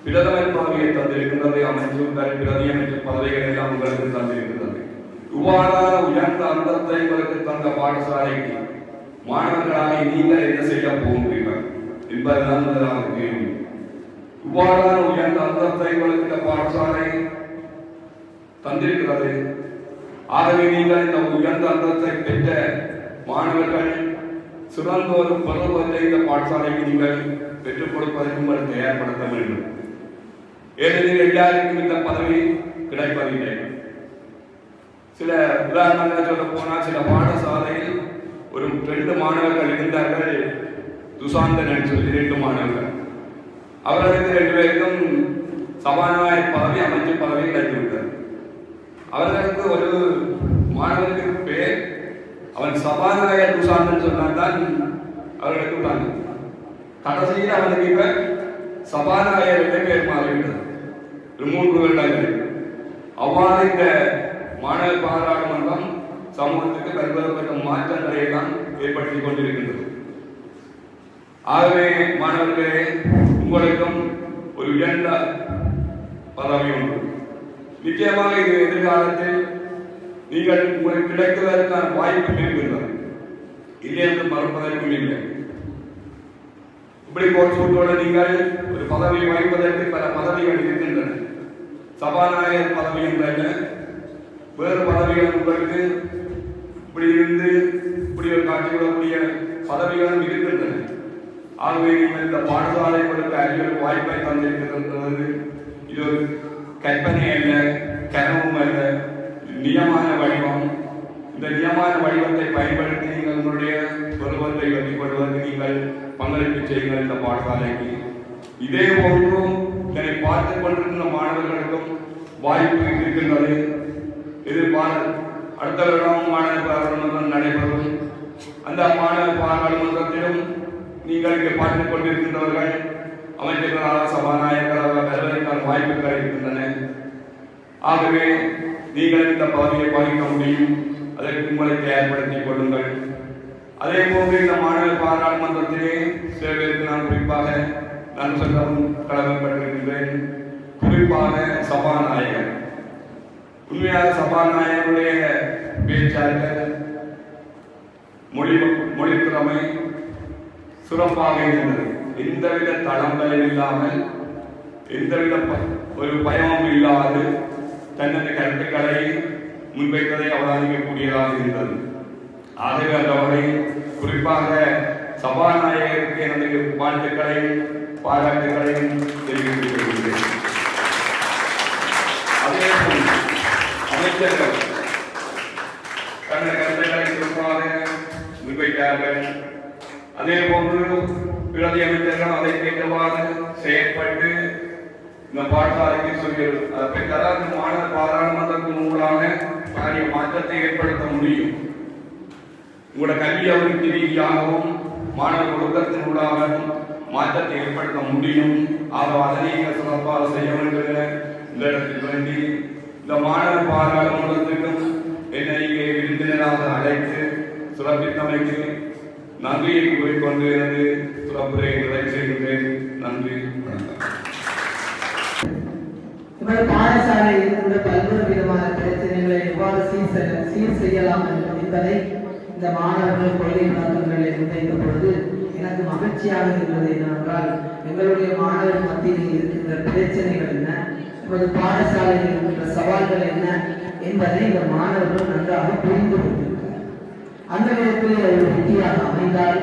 பிரதமர் பதவியை தந்திருக்கின்றது, அமைச்சர்கள் பிரதி அமைச்சர் பதவிகள் எல்லாம் உங்களுக்கு தந்திருக்கின்றது. இவ்வாறான உயர்ந்த அந்தத்தை உங்களுக்கு தந்த பாடசாலைக்கு மாணவர்களாக நீங்கள் என்ன செய்ய போகிறீர்கள் என்பதுதான் முதலாவது கேள்வி. இவ்வாறான உயர்ந்த அந்தத்தை உங்களுக்கு இந்த பாடசாலை தந்திருக்கிறது. ஆகவே நீங்கள் இந்த உயர்ந்த அந்தத்தை பெற்ற மாணவர்கள் சிறந்தோரு பருவத்தை இந்த பாடசாலைக்கு நீங்கள் பெற்றுக் கொடுப்பதற்கு உங்கள் தயார்படுத்த வேண்டும். ஏனெனில் எல்லாருக்கும் இந்த பதவி கிடைப்பதில்லை. சில உதாரணங்கள் சொல்ல போனால், சில பாடசாலையில் ஒரு 2 மாணவர்கள் இருந்தார்கள், துசாந்தன் சொல்லி 2 மாணவர்கள். அவர்களுக்கு 2 பேருக்கும் சபாநாயகர் பதவி, அமைச்சர் பதவி கிடைத்துவிட்டது. அவர்களுக்கு ஒரு மாணவருக்கு பேர், அவன் சபாநாயகர் துசாந்தன் சொன்னால்தான் அவர்களுக்கு விட்டாங்க. கடைசியில் அவனுக்கு இப்ப சபாநாயகருடைய பேர் மாறிவிட்டது 3 வருடங்கள். அவ்வாறு இந்த மாணவர் பாராளுமன்றம் சமூகத்துக்கு பல்வேறுபட்ட மாற்றங்களை எல்லாம் ஏற்படுத்திக் கொண்டிருக்கின்றது. ஆகவே மாணவர்களே, உங்களுக்கும் ஒரு உயர்ந்த பதவி உண்டு. நிச்சயமாக இது எதிர்காலத்தில் நீங்கள் உங்களுக்கு கிடைப்பதற்கான வாய்ப்பு இருக்கின்றது, இல்லை என்று மறுப்பதற்கும் இல்லை. இப்படி சூட்டோடு நீங்கள் ஒரு பதவி வகிப்பதற்கு பல பதவிகள் இருக்கின்றன. சபாநாயகர் பதவி என்ற வேறு பதவிகள் உங்களுக்கு இப்படி இருந்து இப்படி ஒரு காட்சிவிடக்கூடிய பதவிகளும் இருக்கின்றன. ஆகவே நீங்கள் இந்த பாடசாலை உங்களுக்கு அறிவியல் வாய்ப்பை தந்திருக்கிறது. இது ஒரு கற்பனை அல்ல, கனவும் அல்ல, நியமான வடிவம். இந்த நியமான வடிவத்தை பயன்படுத்தி நீங்கள் உங்களுடைய பருவத்தை வெற்றிக் கொள்வதற்கு நீங்கள் பங்களிப்பு செய்யுங்கள் இந்த பாடசாலைக்கு. இதே போன்றும் இதனை பார்த்துக் கொண்டிருக்கின்ற மாணவர்களுக்கும் வாய்ப்பு இருக்கின்றது. அடுத்த வருடம் மாணவர் பாராளுமன்றம் நடைபெறும். அந்த மாணவர் பாராளுமன்றத்திலும் நீங்கள் இங்கே பார்த்துக் கொண்டிருக்கின்றவர்கள் அமைச்சர்களாக, சபாநாயகராக வருவதற்கான வாய்ப்புகள் இருக்கின்றன. ஆகவே நீங்கள் இந்த பதவியை வகிக்க முடியும். அதற்கு உங்களை தயார்படுத்திக் கொள்ளுங்கள். அதே போன்று இந்த மாணவர் பாராளுமன்றத்திலே சேவைக்கு நான் குறிப்பாக நான் சொல்லவும் கடமைப்பட்டிருக்கின்றேன். குறிப்பாக சபாநாயகர், உண்மையாக சபாநாயகருடைய பேச்சாளர்கள் மொழித்திறமை சிறப்பாக இருந்தது. எந்தவித தளங்களும் இல்லாமல், எந்தவித ஒரு பயமும் இல்லாது தனது கருத்துக்களை முன்வைப்பதை அவதானிக்கக்கூடியதாக இருந்தது. ஆகவே அந்த வகையில் குறிப்பாக சபாநாயகருக்கு எனது வாழ்த்துக்களையும் பாராட்டுகளையும் தெரிவித்துக் கொள்கிறேன். அதே போல் அமைச்சர்கள் தனது கருத்துக்களை சிறப்பாக முன்வைத்தார்கள். அதே போன்று பிரதி அமைச்சர்கள் அதை கேட்டவாறு செயற்பட்டு இந்த பாடசாலைக்கு சொல்லியிருக்கிறார். மாணவர் பாராளுமன்றத்தின் மூலமாக பல பாரிய மாற்றத்தை ஏற்படுத்த முடியும். உங்களோட கல்வி அபிவிருத்தி ரீதியாகவும் மாணவர் ஒழுக்கத்தினூடாகவும் மாற்றத்தை ஏற்படுத்த முடியும். அதனை சிறப்பாக செய்ய வேண்டும் என இந்த இடத்தில் வேண்டி இந்த மாணவர் பாராளுமன்றத்துக்கும் என்னை விருந்தினராக அழைத்து சிறப்பித்தமைக்கு நன்றியை கூறிக்கொண்டு எனது சிறப்புரை நிறைவு செய்கின்றேன். நன்றி, வணக்கம். பாடசாலையில் இருக்கின்ற பல்வேறு விதமான பிரச்சனைகளை எவ்வாறு சீர் செய்யலாம் என்பதை இந்த மாணவர்கள் கொள்கை விளக்கங்களை முன்வைத்த பொழுது எனக்கு மகிழ்ச்சியாக இருந்தது என்னவென்றால் எங்களுடைய மாணவர் மத்தியில் இருக்கின்ற பிரச்சனைகள் என்ன, நமது பாடசாலையில் இருக்கின்ற சவால்கள் என்ன என்பதை இந்த மாணவர்கள் நன்றாக புரிந்து கொண்டிருக்கிறார். அந்த விதத்தில் ஒரு வெற்றியாக அமைந்தால்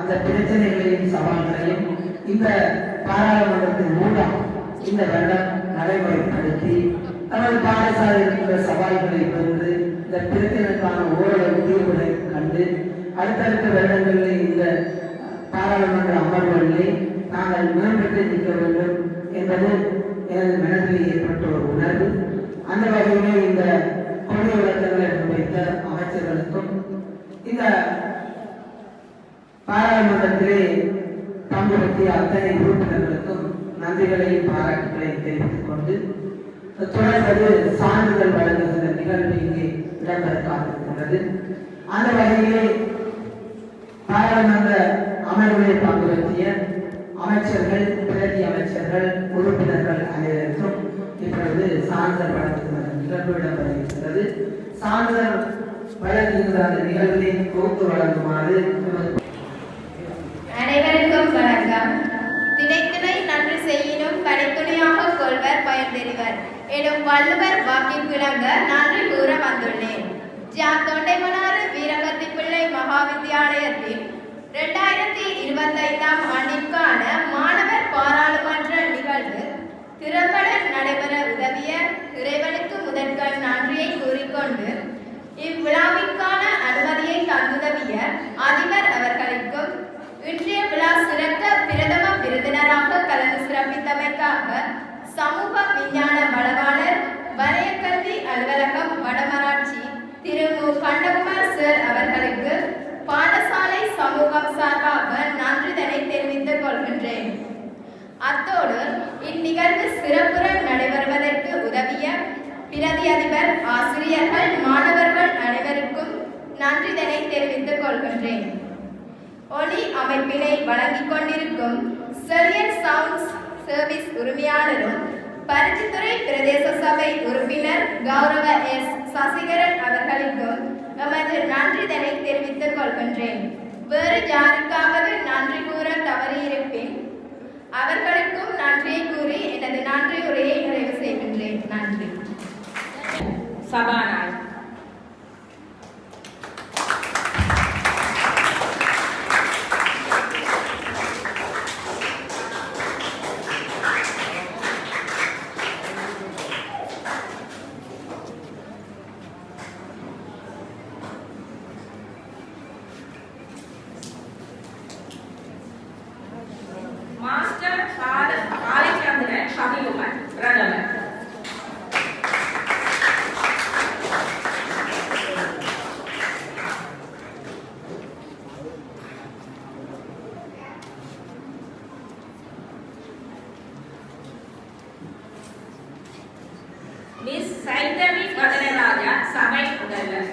அந்த பிரச்சனைகளையும் சவால்களையும் இந்த பாராளுமன்றத்தின் மூலம் இந்த வருடம் நடைமுறைப்படுத்தி நமது பாடசாலையில் இருக்கின்ற சவால்களை வென்று இந்த பிரச்சனைக்கான ஓரளவு தீர்வுகளை கண்டு அடுத்தடுத்த வருடங்களில் இந்த பாராளுமன்ற அமர்வுகளிலே நாங்கள் மேம்பட்டு நிற்க வேண்டும் என்பது எனது மனதில் ஏற்பட்ட ஒரு உணர்வு. அந்த வகையிலே இந்த கொள்கை விளக்கங்களை முன்வைத்த அமைச்சர்களுக்கும் இந்த பாராளுமன்றத்திலே பங்குபற்றிய அத்தனை உறுப்பினர்களுக்கும் நன்றிகளையும் பாராட்டுகளையும் தெரிவித்துக் கொண்டு தொடர்ந்து சான்றிதழ் வழங்குகின்ற நிகழ்வு இங்கே இடம்பெற காத்திருக்கின்றது. அந்த வகையிலே பாராளுமன்ற அமர்வுகளை பங்குபற்றிய அமைச்சர்கள், பிரதி அமைச்சர்கள், உறுப்பினர்கள் அனைவருக்கும் இப்பொழுது சான்றிதழ் வழங்குகின்ற நிகழ்வு இடம்பெற இருக்கிறது. சான்றிதழ் வழங்குகின்ற அந்த நிகழ்வை கோப்பு வழங்குமாறு அனைவருக்கும் வணக்கம். திணைத்திணை நன்றி செய்யினும் பணித்துணையாக கொள்வர் பயன்தெரிவர் எனும் வள்ளுவர் வாக்கிற்கிணங்க நன்றி கூற வந்துள்ளேன். தொண்டைமனாறு வீரகத்தி பிள்ளை மகாவித்தியாலயத்தில் 2025ஆம் ஆண்டிற்கான மாணவர் பாராளுமன்ற நிகழ்வு திறம்பட நடைபெற உதவிய இறைவனுக்கு முதற்கண் நன்றியை கூறிக்கொண்டு இவ்விழாவிற்கான அனுமதியை தந்துதவிய அதிபர் அவர்களுக்கும் இன்றைய விழா சிறக்க பிரதம விருந்தினராக கலந்து சிறப்பித்தமைக்காக சமூக விஞ்ஞான வளவாளர் வலயக்கல்வி அலுவலகம் வடமராட்சி திரு மு. கண்டகுமார் சார் அவர்களுக்கு பாடசாலை சமூகம் சார்பாக நன்றிதனை தெரிவித்துக் கொள்கின்றேன். அத்தோடு இந்நிகழ்வு சிறப்புற நடைபெறுவதற்கு உதவிய பிரதி அதிபர், ஆசிரியர்கள், மாணவர்கள் அனைவருக்கும் நன்றிதனை தெரிவித்துக் கொள்கின்றேன். ஒலி அமைப்பினை வழங்கிக் கொண்டிருக்கும் செரியன் சவுண்ட்ஸ் சர்வீஸ் உரிமையாளரும் பருத்தித்துறை பிரதேச சபை உறுப்பினர் கௌரவ எஸ். சசிகரன் அவர்களுக்கும் எமது நன்றிதனை தெரிவித்துக் கொள்கின்றேன். வேறு யாருக்காவது நன்றி கூற தவறியிருப்பேன் அவர்களுக்கும் நன்றியை கூறி எனது நன்றி உரையை நிறைவு செய்கின்றேன். நன்றி. சபாநாயகர் மாஸ்டர் காளிச்சந்திரன் கவிகுமார் பிரதமர். மிஸ் சைந்தவி கதனராஜா சபை முதல்வர்.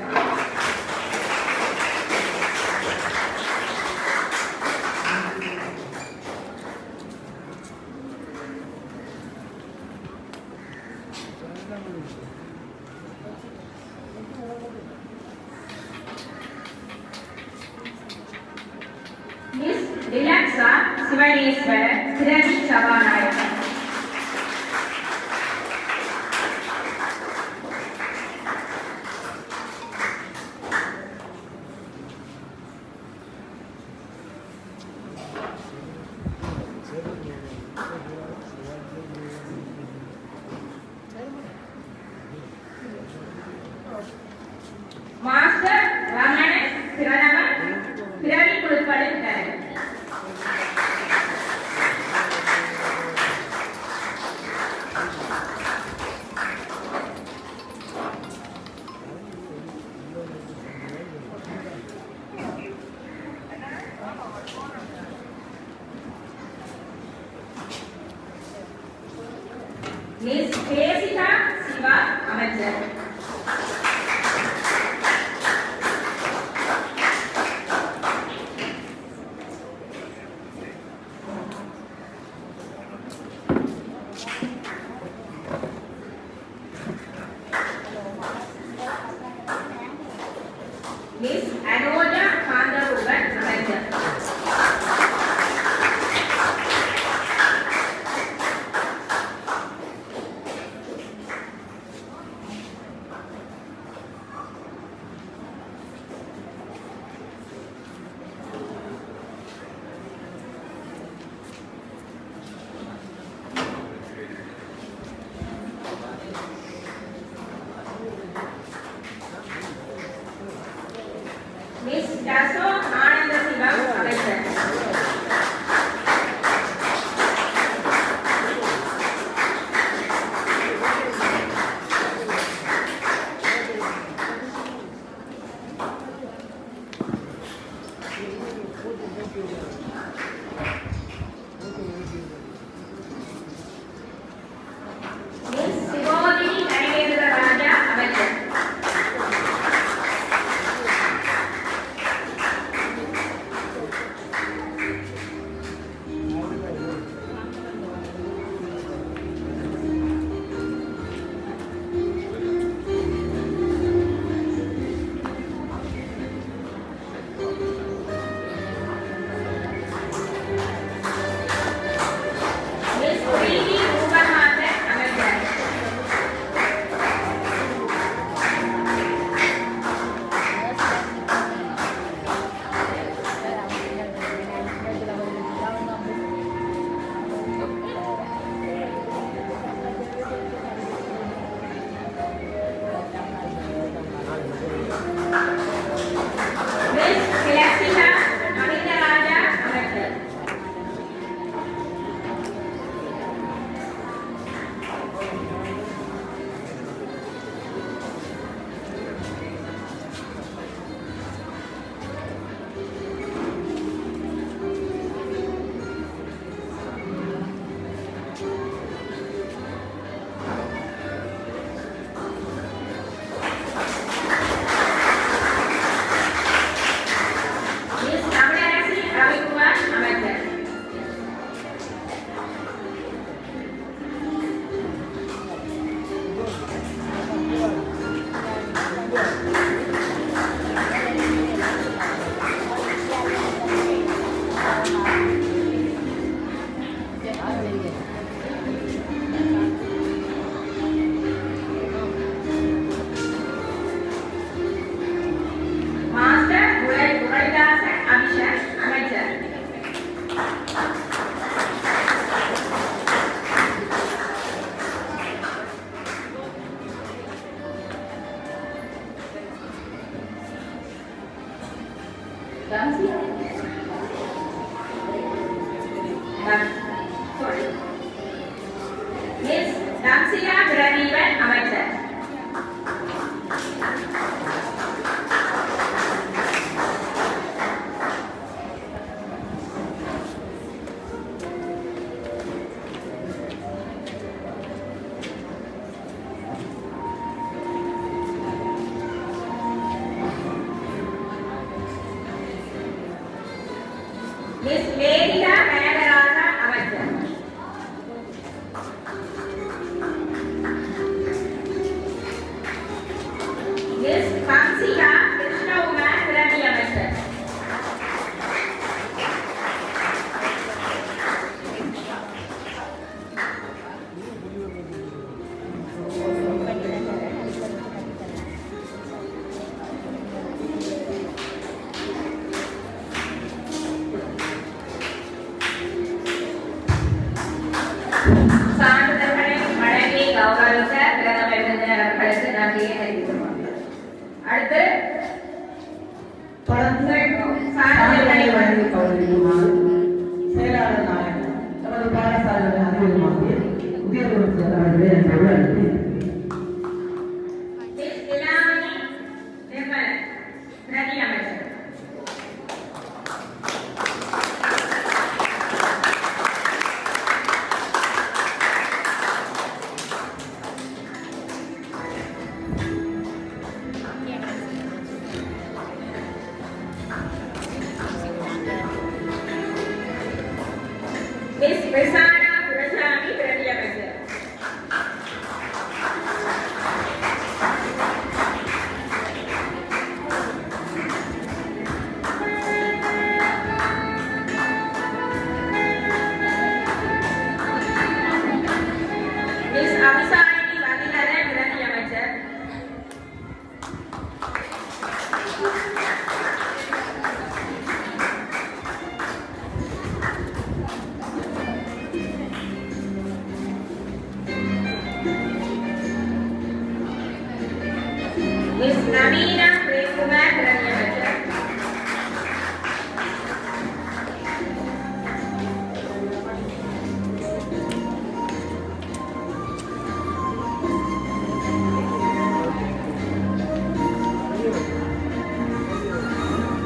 மிஸ் ரிலாக்ஸா சிவனேஸ்வரர் திரவி சபாநாயகர். மாஸ்டர் ரமண பிரணவன் பிறவி குழுக்களினர். மிஸ் பேசிகா சிவா அமைச்சர். மிஸ் அனோஜா காந்தரூபன் அமைச்சர். மிஸ் டசோ ஆனந்த சிவம் அமைச்சர். மிஸ் சிவோதினி கணேந்திர ராஜா அமைச்சர். மிஸ் பிரீதி ரூபநாதன் அமைச்சர். மிஸ் கிளர்ச்சிகா மகிந்தராஜா அமைச்சர். மிஸ் தமிழரசி ரவிக்குமார் அமைச்சர். மாஸ்டர் முரளிதாசன் அபிஷேக் அமைச்சர். மிஸ் தம்சிகா பிரதீபன் அமைச்சர். மிஸ் வேதிகா கனகராஜா அமைச்சர். மிஸ் கம்சிகா கிருஷ்ணகுமார் பிரதி அமைச்சர். சான்றிதழ்களை வழங்கி கௌரவித்த பிரதம விருந்தினர் அவர்களுக்கு நன்றியை தெரிவித்துக் கொள்கிறேன். அடுத்து தொடர்ந்து சான்றிதழ்களை வழங்கி கௌரவிக்குமாறு செயலாளர் நாயகன் நமது பாடசாலையின் அதிபருமாகிய உதயகுமார் அவர்களை அன்போடு அழைக்கிறேன். மிஸ் இலாமணி நிர்மல் பிரதி அமைச்சர். மிஸ் பிரசானா புரசாமி பிரதி அமைச்சர். மிஸ் அபிசாயினி வதிலர பிரதி அமைச்சர். மிஸ் நவீனா பிரேம்குமார் பிரதி அமைச்சர்.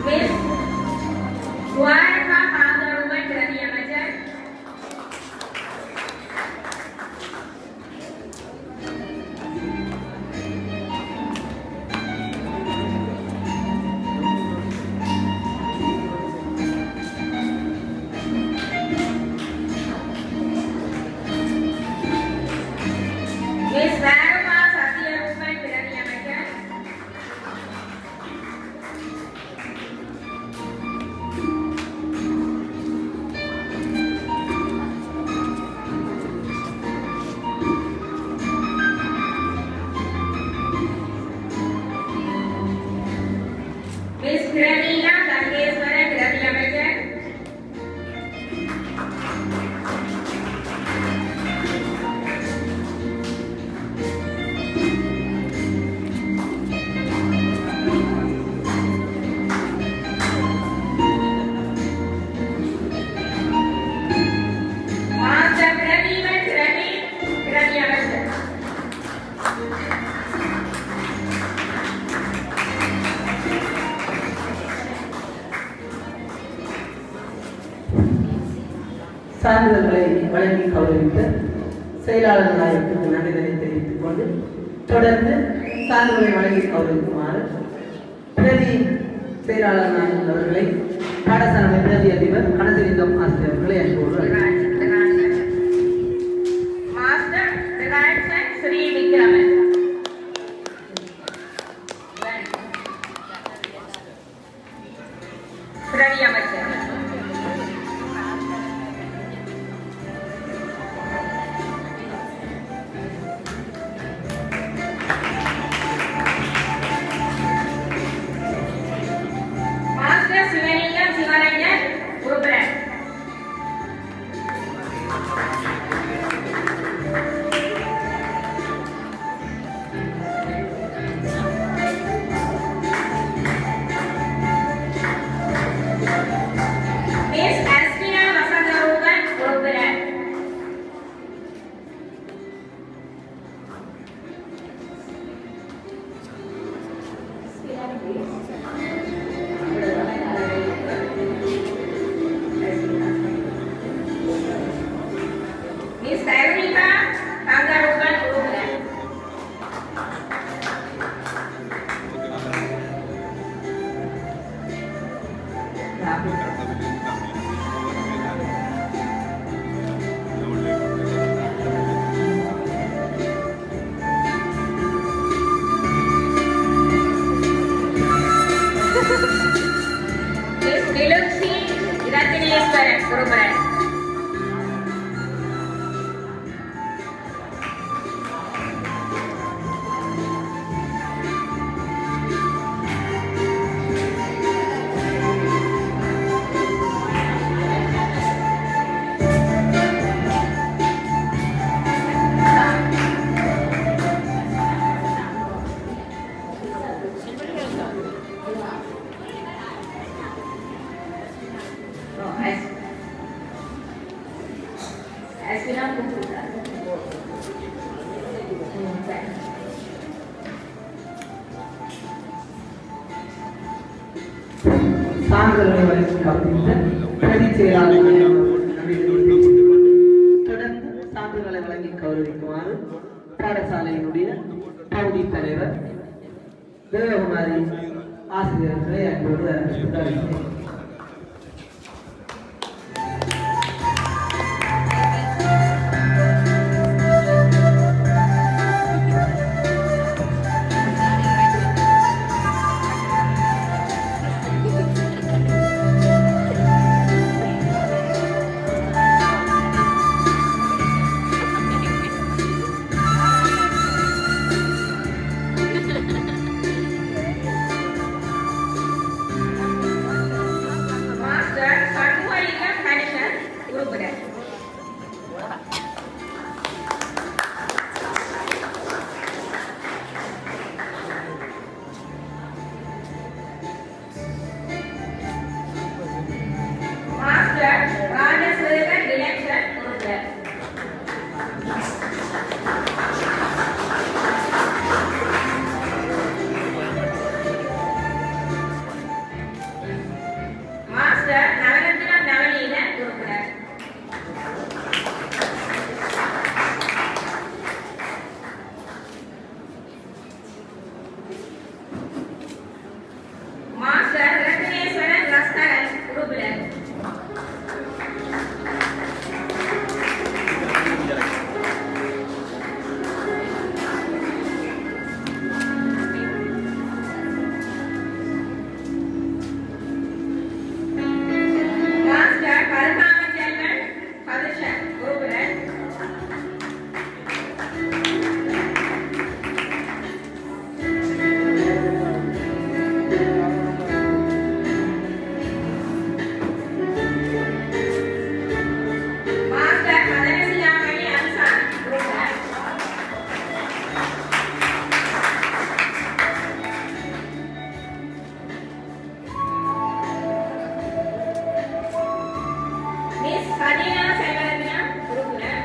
மிஸ் துவாரகா காந்தரூபன் பிரதி அமைச்சர். மிஸ் வேணுமா சத்யரூபன் பிரதி அமைச்சர். மிஸ் பிரவீனா கங்கேஸ்வரன் பிரதி அமைச்சர். மாஸ்டர் பிரதீபன் ரவி பிரதி அமைச்சர். சான்றிதழ்களை வழங்கி கௌரவித்த செயலாளர் நாயகத்துக்கு நன்றிகளை தெரிவித்துக் கொண்டு தொடர்ந்து சான்றிதழை வழங்கி கௌரவிக்குமாறு பிரதி செயலாளர் நாயகன் அவர்களை பாடசாலை பிரதி அதிபர் கணசிலிங்கம் ஆசிரியர் அவர்களை அன்போடு அழைக்கிறேன். மாஸ்டர் திராட்சன் ஸ்ரீ விக்ரமன். பிரதி அமைச்சர். மாஸ்டர் சிவலிங்கம் சிவரஞ்சன் உறுப்பினர். மிஸ் அஸ்வினா வசந்தரூபன் உறுப்பினர். மிஸ் அருணிகா கங்கரூபன் உறுப்பினர். மிஸ் நிலுக்ஷி ரத்தினேஸ்வரன் உறுப்பினர். சான்றிதழ்களை வழங்கி கௌரவித்த பிரதி செயலாளர் தொடர்ந்து சான்றிதழ்களை வழங்கி கௌரவிக்குமாறு பாடசாலையினுடைய பகுதி தலைவர் தேவகுமாரி ஆசிரியர்களை அன்போடு அழைக்கிறேன். மாஸ்டர் ராஜசேகர் டிரெக்டர் உறுப்பினர். மாஸ்டர் நவரத்னம் நவநீதன் உறுப்பினர். மாஸ்டர் ரத்னேஸ்வரன் ரஸ்தகன் உறுப்பினர். மாஸ்டர் பரமாமச்செல்வன் பதுஷன் உறுப்பினர். மாஸ்டர் மதனசிலாமணி அன்சான் உறுப்பினர். மிஸ் கதினா செல்வரத்னம் உறுப்பினர்.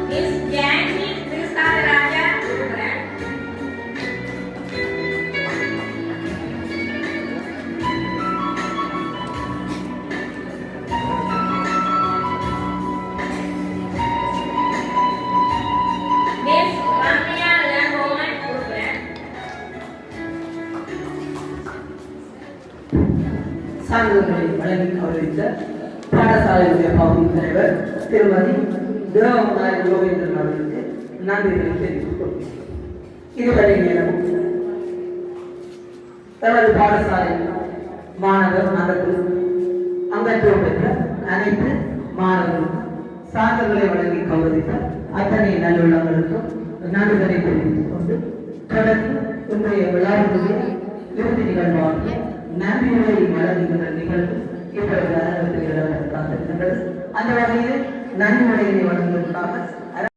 மிஸ் ஜான்வி கிருஷ்ணராஜா உறுப்பினர். மிஸ் ரம்யா லங்கோமன் உறுப்பினர். சான்றிதழ்களை வழங்கி கௌரவித்த பாடசாலையுடைய பகுதி தலைவர் திருமதி தேவநாயக் யோகேந்திரன் அவர்களுக்கு நன்றிகளை தெரிவித்துக் கொள்கிறேன். இதுவரை நேரம் தனது பாடசாலை மாணவர் மன்றத்தில் அங்கத்துவம் பெற்ற அனைத்து மாணவர்களுக்கும் சான்றிதழ்களை வழங்கி கௌரவித்த அத்தனை நல்லுள்ளங்களுக்கும் நன்றிகளை தெரிவித்துக் கொண்டு தொடர்ந்து இன்றைய விழாவுடைய இறுதி நிகழ்வாகிய நன்றிகளை வழங்குகின்ற நிகழ்வு இப்பொழுது அரங்கத்தில் இடம்பெற காத்திருக்கின்றது. அந்த வகையில் நன்றிகளை வழங்குவதற்காக